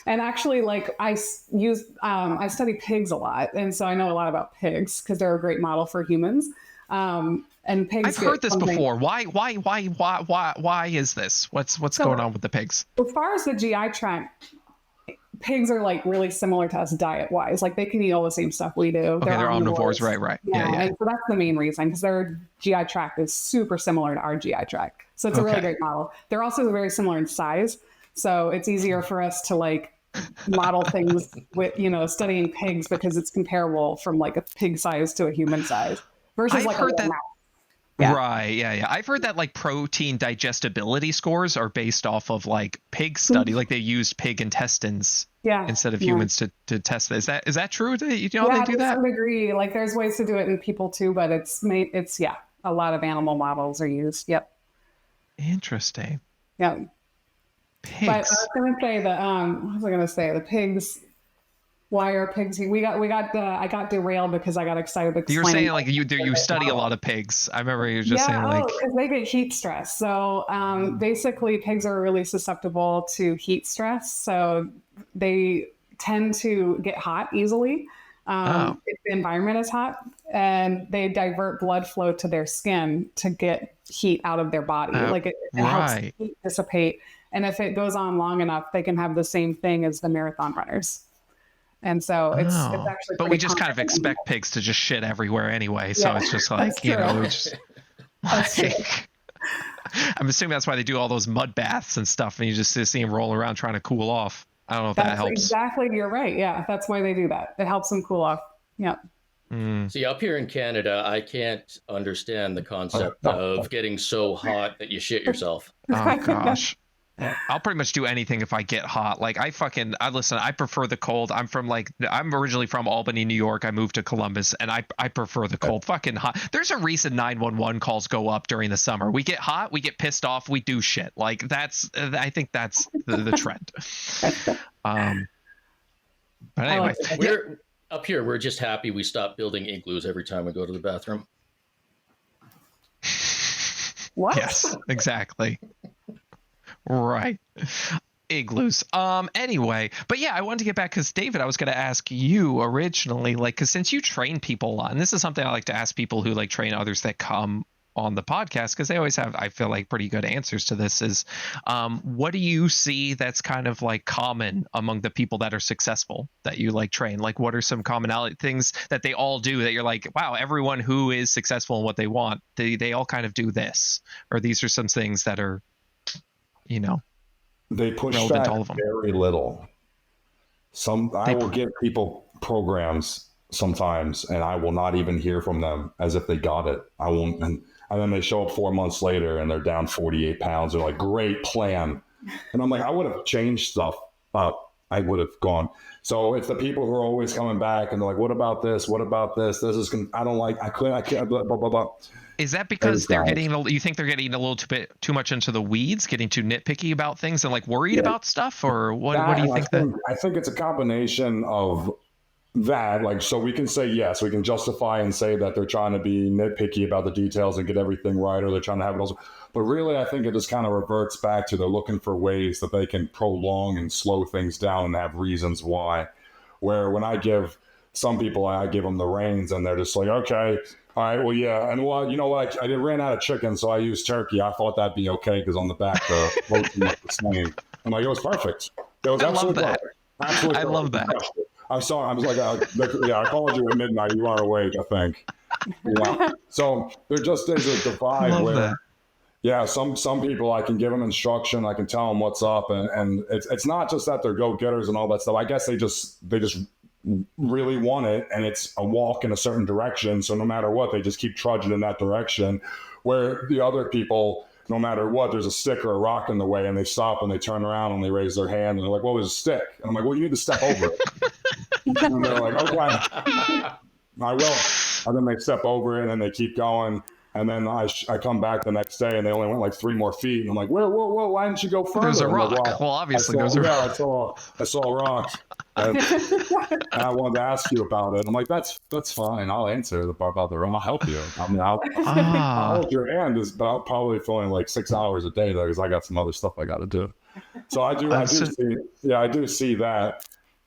And actually, like I study pigs a lot, and so I know a lot about pigs because they're a great model for humans. And pigs. I've heard this before. Why is this? What's going on with the pigs? As far as the GI tract, pigs are like really similar to us diet wise. Like they can eat all the same stuff we do. Okay, they're omnivores, right? Yeah. And so that's the main reason, because their GI tract is super similar to our GI tract. So it's a really great model. They're also very similar in size. So it's easier for us to like model things with, studying pigs, because it's comparable from like a pig size to a human size versus I've like heard that. mouse. Yeah. Right. Yeah. I've heard that like protein digestibility scores are based off of like pig study, like they used pig intestines instead of humans to test this. Is that true? They do that? To some degree. Like there's ways to do it in people too, but it's a lot of animal models are used. Yep. Interesting. Yeah. Pigs. But I was going to say what was I going to say? The pigs. Why are pigs? I got derailed because I got excited. You were saying like you study a lot of pigs. I remember you were just saying like because they get heat stress. So basically, pigs are really susceptible to heat stress. So they tend to get hot easily if the environment is hot, and they divert blood flow to their skin to get heat out of their body. It helps heat dissipate. And if it goes on long enough, they can have the same thing as the marathon runners. And so it's actually. But we just kind of expect pigs to just shit everywhere anyway. So it's just like, I'm assuming that's why they do all those mud baths and stuff, and you just see them roll around trying to cool off. I don't know if that helps. Exactly, you're right. Yeah, that's why they do that. It helps them cool off. Yeah. See, up here in Canada, I can't understand the concept of getting so hot that you shit yourself. Oh gosh. I'll pretty much do anything if I get hot. Like I prefer the cold. I'm originally from Albany, New York. I moved to Columbus, and I prefer the cold. Fucking hot. There's a reason 911 calls go up during the summer. We get hot, we get pissed off, we do shit. Like I think that's the trend. But anyway, we're up here. We're just happy we stopped building igloos every time we go to the bathroom. What? Yes, exactly. Right. Igloos. Anyway, but yeah, I wanted to get back because David, I was going to ask you originally, like, because since you train people a lot, and this is something I like to ask people who like train others that come on the podcast, because they always have, I feel like, pretty good answers to this, is what do you see that's kind of like common among the people that are successful that you like train? Like, what are some commonality things that they all do that you're like, wow, everyone who is successful in what they want, they all kind of do this, or these are some things that are, they push back very little. I will give people programs sometimes, and I will not even hear from them as if they got it. I won't, and then they show up 4 months later and they're down 48 pounds. They're like, great plan. And I'm like, I would have changed stuff, but I would have gone. So it's the people who are always coming back and they're like, what about this? What about this? This is, I don't like, I can't, blah, blah, blah, blah. Is that because you think they're getting a little too much into the weeds, getting too nitpicky about things and like worried about stuff, or what do you think? I think it's a combination of that. Like, so we can say, yes, we can justify and say that they're trying to be nitpicky about the details and get everything right, or they're trying to have it also. But really, I think it just kind of reverts back to they're looking for ways that they can prolong and slow things down and have reasons why. Where when I give some people, I give them the reins and they're just like, okay, all right, well, yeah. And well, you know what? I ran out of chicken, so I used turkey. I thought that'd be okay because on the back, the protein was the same. I'm like, it was perfect. It was absolutely perfect. Absolutely perfect. I love that. I'm sorry. I was like, I called you at midnight. You are awake, I think. Wow. So there just is a divide where, some people I can give them instruction. I can tell them what's up. And it's not just that they're go-getters and all that stuff. I guess they just really want it, and it's a walk in a certain direction, so no matter what they just keep trudging in that direction, where the other people, no matter what, there's a stick or a rock in the way and they stop and they turn around and they raise their hand and they're like, well, there's a stick, and I'm like, well, you need to step over it. And they're like, okay, I will. And then they step over it and then they keep going, And then I come back the next day and they only went like 3 more feet. And I'm like, whoa, why didn't you go further? There's a I'm like, rock. Well, obviously there's a rock. Yeah, I saw a rock. And I wanted to ask you about it. I'm like, that's fine. I'll answer the part about the rock. I'll help you. I mean, I'll hold your hand, but I'll probably fill in like 6 hours a day though, because I got some other stuff I got to do. So I do see that,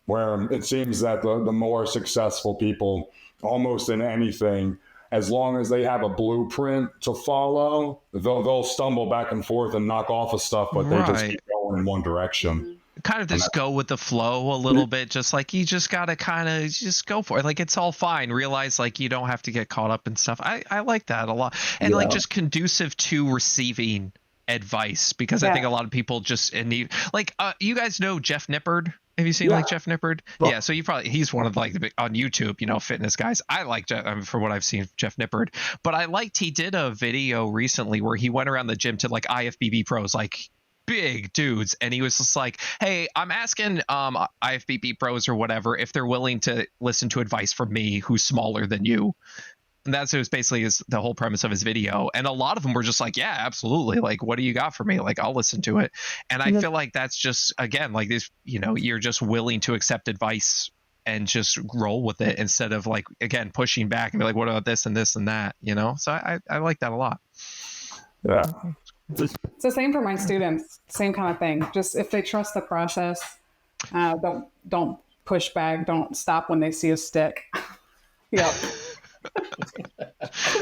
where it seems that the more successful people, almost in anything, as long as they have a blueprint to follow, they'll stumble back and forth and knock off of stuff, but they just keep going in one direction. Kind of just go with the flow a little bit, just like you just got to kind of just go for it. Like, it's all fine. Realize like you don't have to get caught up in stuff. I like that a lot. And like just conducive to receiving advice, because I think a lot of people just need, like, you guys know Jeff Nippard? Have you seen like Jeff Nippard? Well, yeah, so he's one of like the big on YouTube, you know, fitness guys. I like Jeff, for what I've seen, Jeff Nippard. But I liked, he did a video recently where he went around the gym to like IFBB pros, like big dudes, and he was just like, hey, I'm asking IFBB pros or whatever if they're willing to listen to advice from me who's smaller than you. And that's basically the whole premise of his video. And a lot of them were just like, yeah, absolutely. Like, what do you got for me? Like, I'll listen to it. And I feel like that's just, again, like this, you know, you're just willing to accept advice and just roll with it instead of like, again, pushing back and be like, what about this and this and that, you know? So I like that a lot. Yeah. It's the same for my students. Same kind of thing. Just if they trust the process, don't push back. Don't stop when they see a stick. Yep.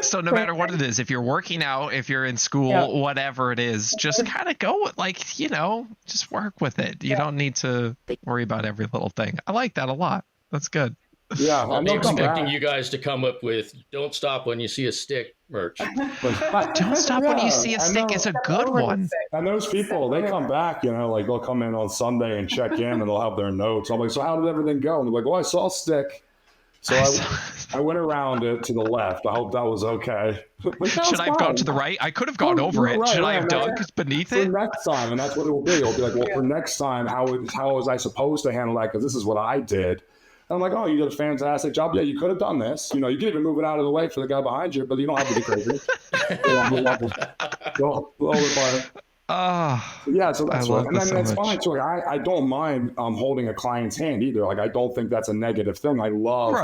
So no matter what it is, if you're working out, if you're in school, whatever it is, just kind of go with, like, you know, just work with it. You don't need to worry about every little thing. I like that a lot. That's good. Yeah, I'm expecting you guys to come up with "Don't stop when you see a stick" merch. Don't stop when you see a stick is a good one. And those people, they come back, you know, like they'll come in on Sunday and check in and they'll have their notes. I'm like, so how did everything go? And they're like, well, I saw a stick. So I went around it to the left. I hope that was okay. Should I have gone to the right? I could have gone over it. Should I have dug beneath it? For next time, and that's what it will be. It'll be like, well, for next time, how was I supposed to handle that? Because this is what I did. And I'm like, oh, you did a fantastic job. Yeah, you could have done this. You know, you could even move it out of the way for the guy behind you, but you don't have to be crazy. Yeah, so that's what. And then it's fine too. I don't mind holding a client's hand either. Like, I don't think that's a negative thing. I love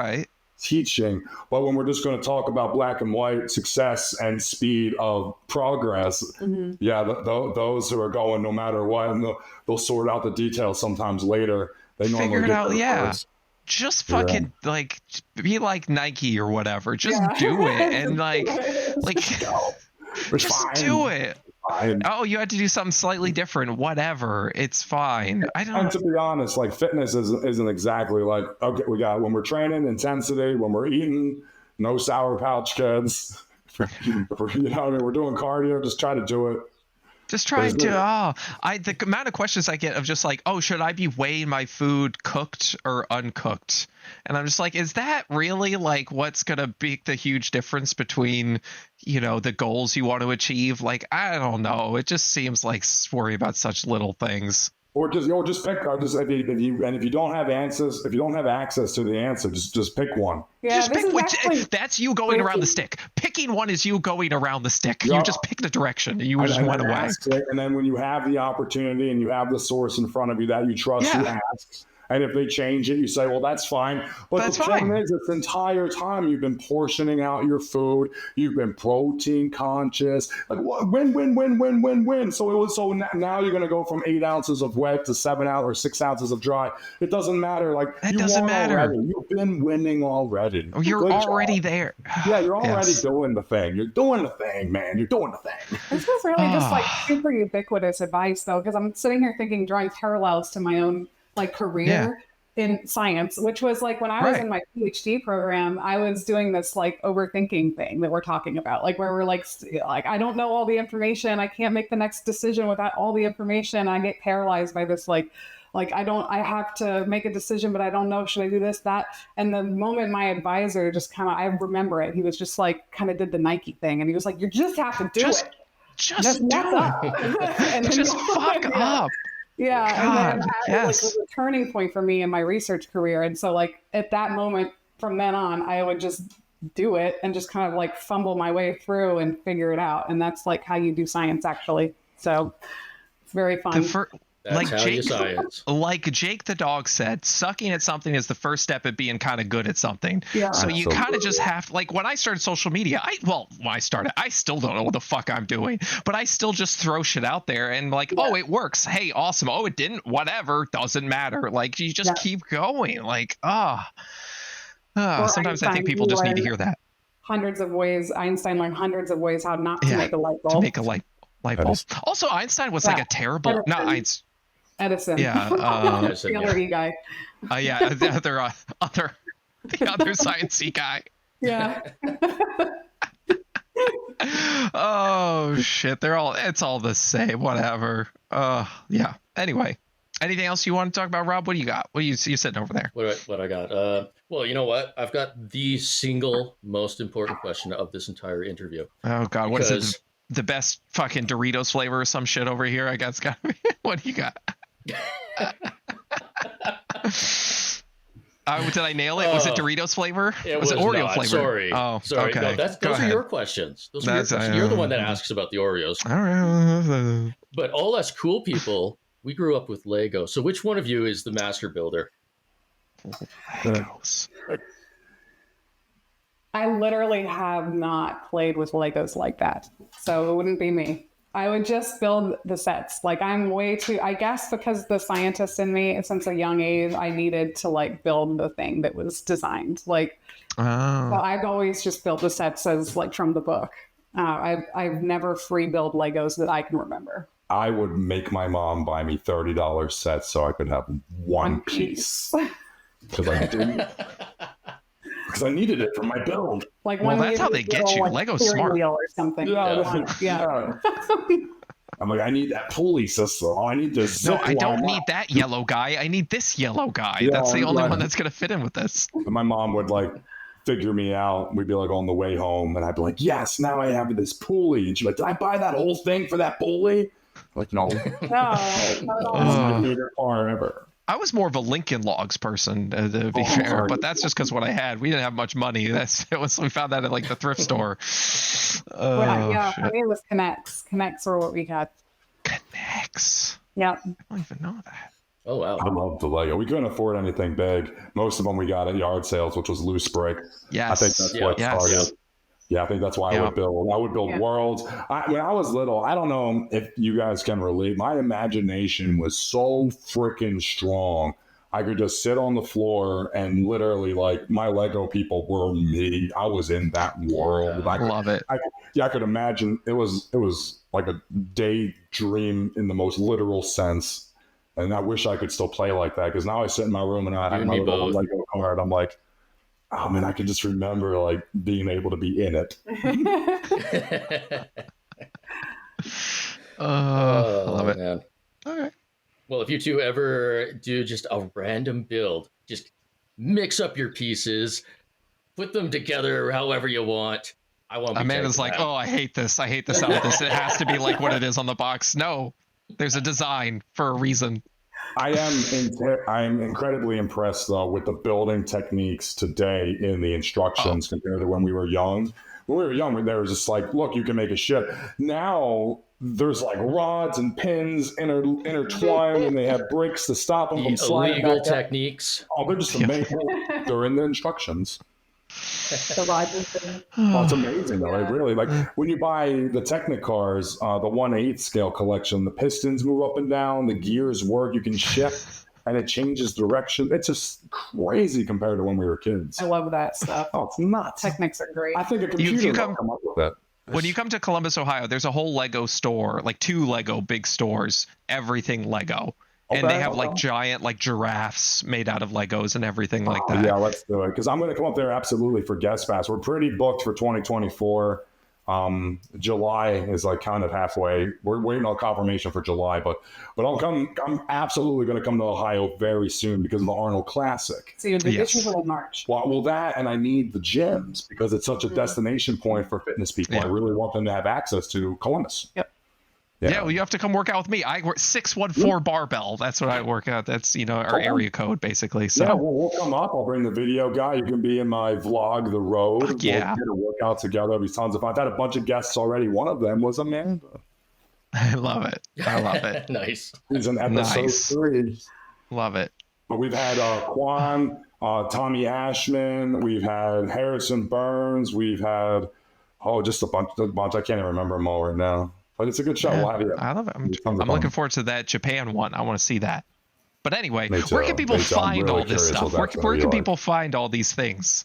teaching, but when we're just going to talk about black and white success and speed of progress, those who are going no matter what, and they'll sort out the details sometimes later. They normally figure it out. Yeah. Just fucking like be like Nike or whatever. Just do it and like just do it. Fine. Oh, you had to do something slightly different. Whatever, it's fine. I don't. And to be honest, like, fitness isn't exactly like, okay, we got, when we're training, intensity. When we're eating, no Sour Pouch Kids. You know what I mean? We're doing cardio. Just try to do it. Just trying to, the amount of questions I get of just like, oh, should I be weighing my food cooked or uncooked? And I'm just like, is that really like what's going to make the huge difference between, you know, the goals you want to achieve? Like, I don't know. It just seems like worry about such little things. Or just pick. If you don't have answers, if you don't have access to the answer, just pick one. Yeah, just pick which. That's you going around the stick. Picking one is you going around the stick. You just picked a direction. You just went away. And then when you have the opportunity and you have the source in front of you that you trust, you ask. And if they change it, you say, well, that's fine. But the thing is, this entire time you've been portioning out your food. You've been protein conscious. Like, win. So now you're going to go from 8 ounces of wet to 7 ounces or 6 ounces of dry. It doesn't matter. Like, it doesn't matter. Already. You've been winning already. Oh, you're already there. Yeah, you're already doing the thing. You're doing the thing, man. You're doing the thing. This was really just like super ubiquitous advice, though, because I'm sitting here thinking, drawing parallels to my own like career in science, which was like when I was in my PhD program, I was doing this like overthinking thing that we're talking about, like where we're like I don't know all the information. I can't make the next decision without all the information. I get paralyzed by this like I have to make a decision, but I don't know, should I do this, that? And the moment my advisor just kind of, I remember it, he was just like, kind of did the Nike thing. And he was like, you just have to do it. Just do it. And just fuck up. Yeah, God, and then that was a turning point for me in my research career. And so, like, at that moment, from then on, I would just do it and just kind of like fumble my way through and figure it out. And that's like how you do science, actually. So it's very fun. That's how you science. Like Jake the dog said, sucking at something is the first step at being kind of good at something. Yeah. So you kind of just have, like, when I started social media, when I started, I still don't know what the fuck I'm doing, but I still just throw shit out there and like, oh, it works. Hey, awesome. Oh, it didn't. Whatever. Doesn't matter. Like, you just keep going. Like, sometimes I think people just need to hear that. Einstein learned hundreds of ways how not to make a light bulb. To make a light bulb. Also, Einstein was like a terrible, Edison. Yeah. The other E guy. The other sciencey guy. Yeah. Oh shit. It's all the same. Whatever. Yeah. Anyway. Anything else you want to talk about, Rob? What do you got? What are you sitting over there? What I got? Well, you know what? I've got the single most important question of this entire interview. Oh God. What is it? The best fucking Doritos flavor or some shit over here, I guess. What do you got? Did I nail it? Was it Doritos flavor? Was it Oreo not. flavor? Sorry. Oh, sorry. Okay. No, those are your questions. Those are your questions. You're the one that asks about the Oreos. All right. But all us cool people, we grew up with Lego. So which one of you is the master builder? Legos. I literally have not played with Legos like that. So it wouldn't be me. I would just build the sets. Like, I'm way too, I guess because the scientist in me, since a young age, I needed to like build the thing that was designed. Like, so I've always just built the sets as like from the book. I've never free build Legos that I can remember. I would make my mom buy me $30 sets so I could have one piece. Because I didn't. Because I needed it for my build. Like, well, that's how they get you. Like, Lego's smart. Wheel or something. Yeah. I'm like, I need that pulley system. I need this. No, I don't need that yellow guy. I need this yellow guy. Yeah, that's the only one that's going to fit in with this. And my mom would like figure me out. We'd be like on the way home, and I'd be like, yes, now I have this pulley. And she'd be like, did I buy that whole thing for that pulley? I'm like, no. No. My favorite car ever. I was more of a Lincoln Logs person, to be fair, but that's just because what I had. We didn't have much money. We found that at like the thrift store. I mean, it was Connects. Connects were what we got. Connects. Yeah. I don't even know that. Oh wow. I love the Lego. We couldn't afford anything big. Most of them we got at yard sales, which was loose brick. Yes. I think that's what started. Yeah, I think that's why I would build. I would build worlds. When I was little, I don't know if you guys can relate. My imagination was so freaking strong. I could just sit on the floor and literally, like, my Lego people were me. I was in that world. I love it. I could imagine. It was like a daydream in the most literal sense. And I wish I could still play like that, because now I sit in my room and I have my little Lego card. I'm like, oh man, I can just remember like being able to be in it. I love it. Man. All right. Well, if you two ever do just a random build, just mix up your pieces, put them together however you want. I want. Amanda's like, oh, I hate this. I hate this out of this. It has to be like what it is on the box. No, there's a design for a reason. I am incredibly impressed though with the building techniques today in the instructions compared to when we were young. When we were young, there was just like, look, you can make a ship. Now there's like rods and pins intertwined, and they have bricks to stop them from sliding. Illegal techniques. Oh, they're just amazing. They're in the instructions. The rods and things. Oh, it's amazing though. It really, like when you buy the Technicars, the 1/8 scale collection, the pistons move up and down, the gears work, you can shift and it changes direction. It's just crazy compared to when we were kids. I love that stuff. Oh, it's nuts. Techniques are great. I think a computer will come up with that. When you come to Columbus, Ohio, there's a whole Lego store, like 2 Lego big stores, everything Lego. And they have like giant like giraffes made out of Legos and everything like that. Yeah, let's do it. Because I'm going to come up there absolutely for Guest Pass. We're pretty booked for 2024. July is like kind of halfway. We're waiting on confirmation for July, but I'll come. I'm absolutely going to come to Ohio very soon because of the Arnold Classic. So you're the in March. Well, that, and I need the gyms because it's such a destination point for fitness people. Yeah. I really want them to have access to Columbus. Yep. Yeah, well, you have to come work out with me. I work 614 barbell. That's what I work out. That's, our area code, basically. So Yeah, we'll come up. I'll bring the video guy. You can be in my vlog, The Road. Fuck yeah. We'll get a workout together. It'll be tons of fun. I've had a bunch of guests already. One of them was Amanda. I love it. I love it. Nice. He's in episode 3. Love it. But we've had Quan, Tommy Ashman. We've had Harrison Burns. We've had, just a bunch. I can't even remember them all right now. But it's a good show. Yeah, We'll have you. I love it. I'm looking forward to that Japan one. I want to see that. But anyway, Me too. where can people Me too. I'm find really all this curious stuff? what Where that's can gonna be people find all these things?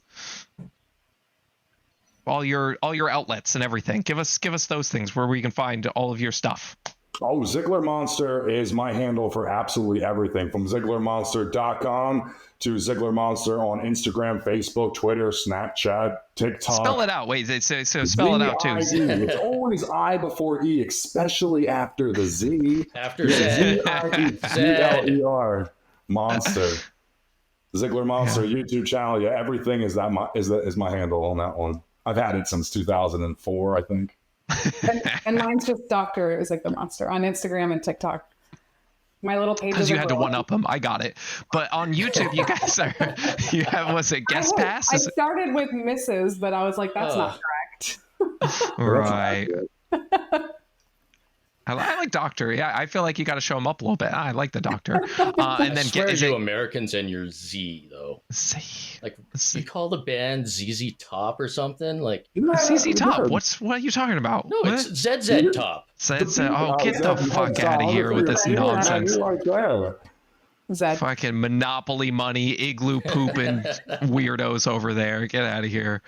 All your outlets and everything. Give us those things where we can find all of your stuff. Oh, Ziegler Monster is my handle for absolutely everything, from ZieglerMonster.com to Ziegler Monster on Instagram, Facebook, Twitter, Snapchat, TikTok. Spell it out. Wait, so spell it out too. Z-I-E. It's always I before E, especially after the Z. After Z. Z-I-E-G-L-E-R. Monster. Ziegler Monster YouTube channel. Yeah, everything is my handle on that one. I've had it since 2004, I think. And mine's just Dr. Ziegler Monster on Instagram and TikTok. My little pages. Because you had to one up them. I got it. But on YouTube, you guys was it guest pass? I started with Mrs., but I was like, that's not correct. Right. I like Doctor. Yeah, I feel like you got to show him up a little bit. I like the Doctor. And then get you Americans and your Z though. Z. Like you call the band ZZ Top or something like ZZ Top. What are you talking about? No, it's ZZ Top. Oh, get the fuck out of here with this nonsense. Zed. Fucking Monopoly money, igloo pooping weirdos over there. Get out of here.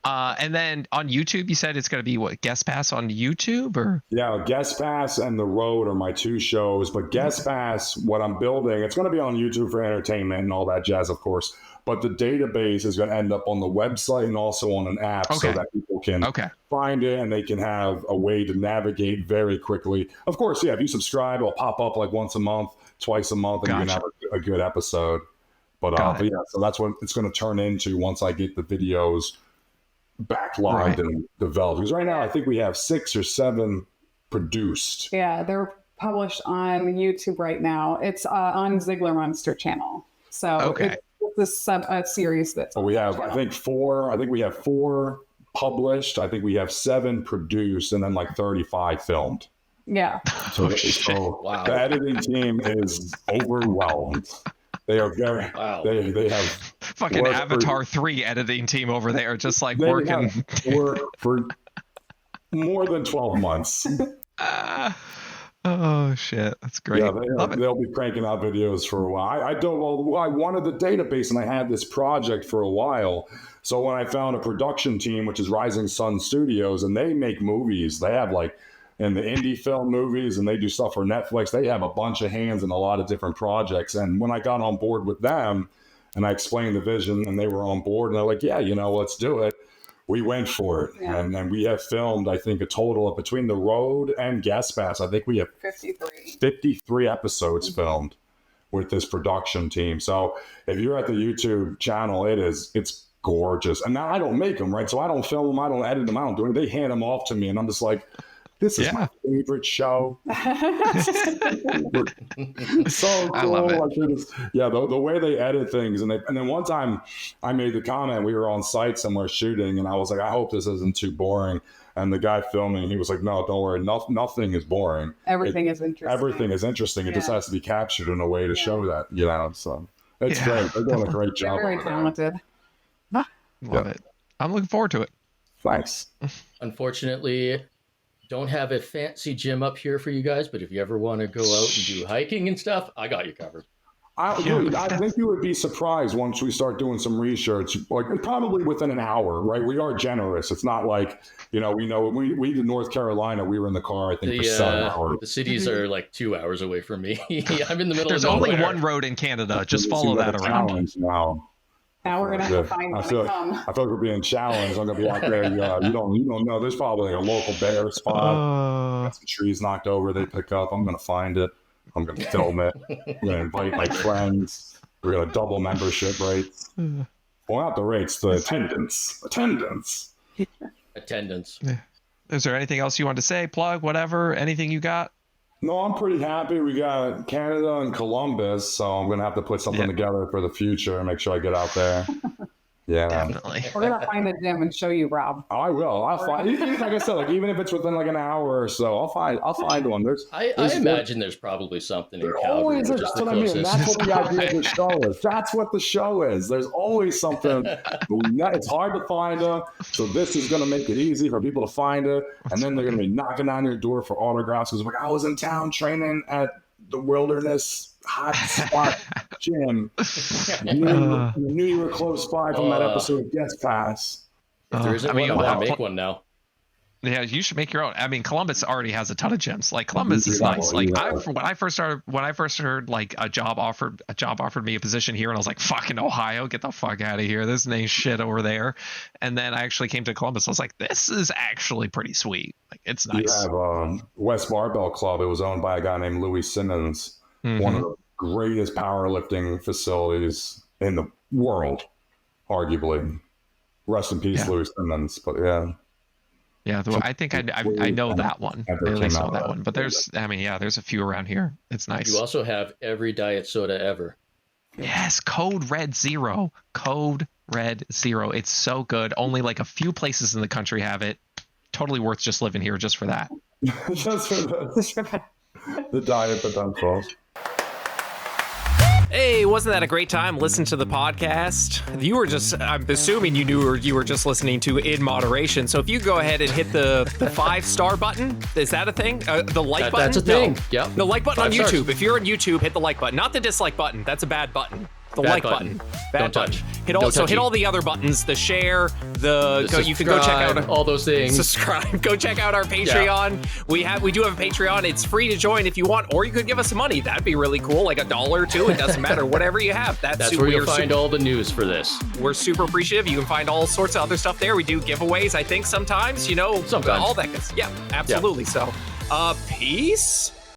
And then on YouTube, you said it's going to be what, Guest Pass on YouTube or? Yeah, Guest Pass and The Road are my 2 shows. But Guest Pass, what I'm building, it's going to be on YouTube for entertainment and all that jazz, of course. But the database is going to end up on the website and also on an app so that people can find it and they can have a way to navigate very quickly. Of course, yeah, if you subscribe, it'll pop up like once a month, twice a month, and you can have a good episode. But yeah, so that's what it's going to turn into once I get the videos backlogged and developed. Because right now, I think we have 6 or 7 produced. Yeah, they're published on YouTube right now. It's on Ziegler Monster channel. So it's a series that's. So we have, I think 4. I think we have 4 published. I think we have 7 produced, and then like 35 filmed. Yeah. So the editing team is overwhelmed. They are very. They have fucking Avatar 3 editing team over there, just like working for more than 12 months. Oh shit, that's great. Yeah, they'll be cranking out videos for a while. I wanted the database, and I had this project for a while. So when I found a production team, which is Rising Sun Studios, and they make movies, they have like. And the indie film movies, and they do stuff for Netflix. They have a bunch of hands in a lot of different projects. And when I got on board with them and I explained the vision and they were on board and they're like, yeah, let's do it. We went for it. Yeah. And we have filmed, I think, a total of between The Road and Guest Pass. I think we have 53 episodes filmed with this production team. So if you're at the YouTube channel, it's gorgeous. And now I don't make them, right? So I don't film them. I don't edit them. I don't do it. They hand them off to me and I'm just like, this is my favorite show. So cool. I love it. The way they edit things. And then one time I made the comment, we were on site somewhere shooting, and I was like, I hope this isn't too boring. And the guy filming, he was like, no, don't worry. Nothing is boring. Everything is interesting. Everything is interesting. It just has to be captured in a way to show that, So it's great. They're doing a great job. They're very talented. Love it. I'm looking forward to it. Thanks. Unfortunately, don't have a fancy gym up here for you guys, but if you ever want to go out and do hiking and stuff, I got you covered. I think you would be surprised once we start doing some research, like probably within an hour, right? We are generous. It's not like, we know we did North Carolina. We were in the car, I think, for 7 hours. The cities are like 2 hours away from me. I'm in the middle There's of nowhere. only one road in Canada. Just follow that around. Now we're gonna have to find I feel like we're being challenged. I'm gonna be out there. You don't know. There's probably a local bear spot. Got some trees knocked over. They pick up. I'm gonna find it. I'm gonna film it. I'm gonna invite my friends. We're gonna double membership rates. Well, not the rates. The attendance. Attendance. Is there anything else you want to say? Plug, whatever, anything you got? No, I'm pretty happy. We got Canada and Columbus, so I'm going to have to put something together for the future and make sure I get out there. Yeah, Definitely. We're gonna find a gym and show you, Rob. I will. I'll find. Like I said, like even if it's within like an hour or so, I'll find one. I imagine there's probably something in Calgary. Always, Which is that's the what I mean. closest. That's what the idea of the show is. That's what the show is. There's always something. It's hard to find them, so this is going to make it easy for people to find it. And then they're going to be knocking on your door for autographs. Because like, I was in town training at the Wilderness Hot Spot Gym. You knew you were close by from that episode of Guest Pass. If there isn't one, I'm gonna make one now. Yeah, you should make your own. I mean, Columbus already has a ton of gyms. Like Columbus is nice. Like when I first heard like a job offered me a position here, and I was like, "Fucking Ohio, get the fuck out of here. This ain't shit over there." And then I actually came to Columbus. I was like, "This is actually pretty sweet. Like it's nice." You have West Barbell Club. It was owned by a guy named Louis Simmons, one of the greatest powerlifting facilities in the world, arguably. Rest in peace, Louis Simmons. But yeah. Yeah, I think I know that one. I at least know that one. But there's a few around here. It's nice. You also have every diet soda ever. Yes, Code Red Zero. Code Red Zero. It's so good. Only like a few places in the country have it. Totally worth just living here just for that. Just for the diet potentials. Hey, wasn't that a great time? Listen to the podcast. I'm assuming you were just listening to In Moderation. So if you go ahead and hit the 5-star button, is that a thing? The like button? That's a thing. No. Yep. The like button 5 on stars. YouTube. If you're on YouTube, hit the like button. Not the dislike button. That's a bad button. The Bad like button. Bad Don't button. touch. Hit Don't touch hit it. all the other buttons. The share. You can go check out all those things. Subscribe. Go check out our Patreon. Yeah. We do have a Patreon. It's free to join if you want, or you could give us some money. That'd be really cool, like $1 or $2. It doesn't matter. Whatever you have. That's where you'll find all the news for this. We're super appreciative. You can find all sorts of other stuff there. We do giveaways, I think, sometimes, Sometimes. all that good stuff. Yeah, absolutely. So, peace.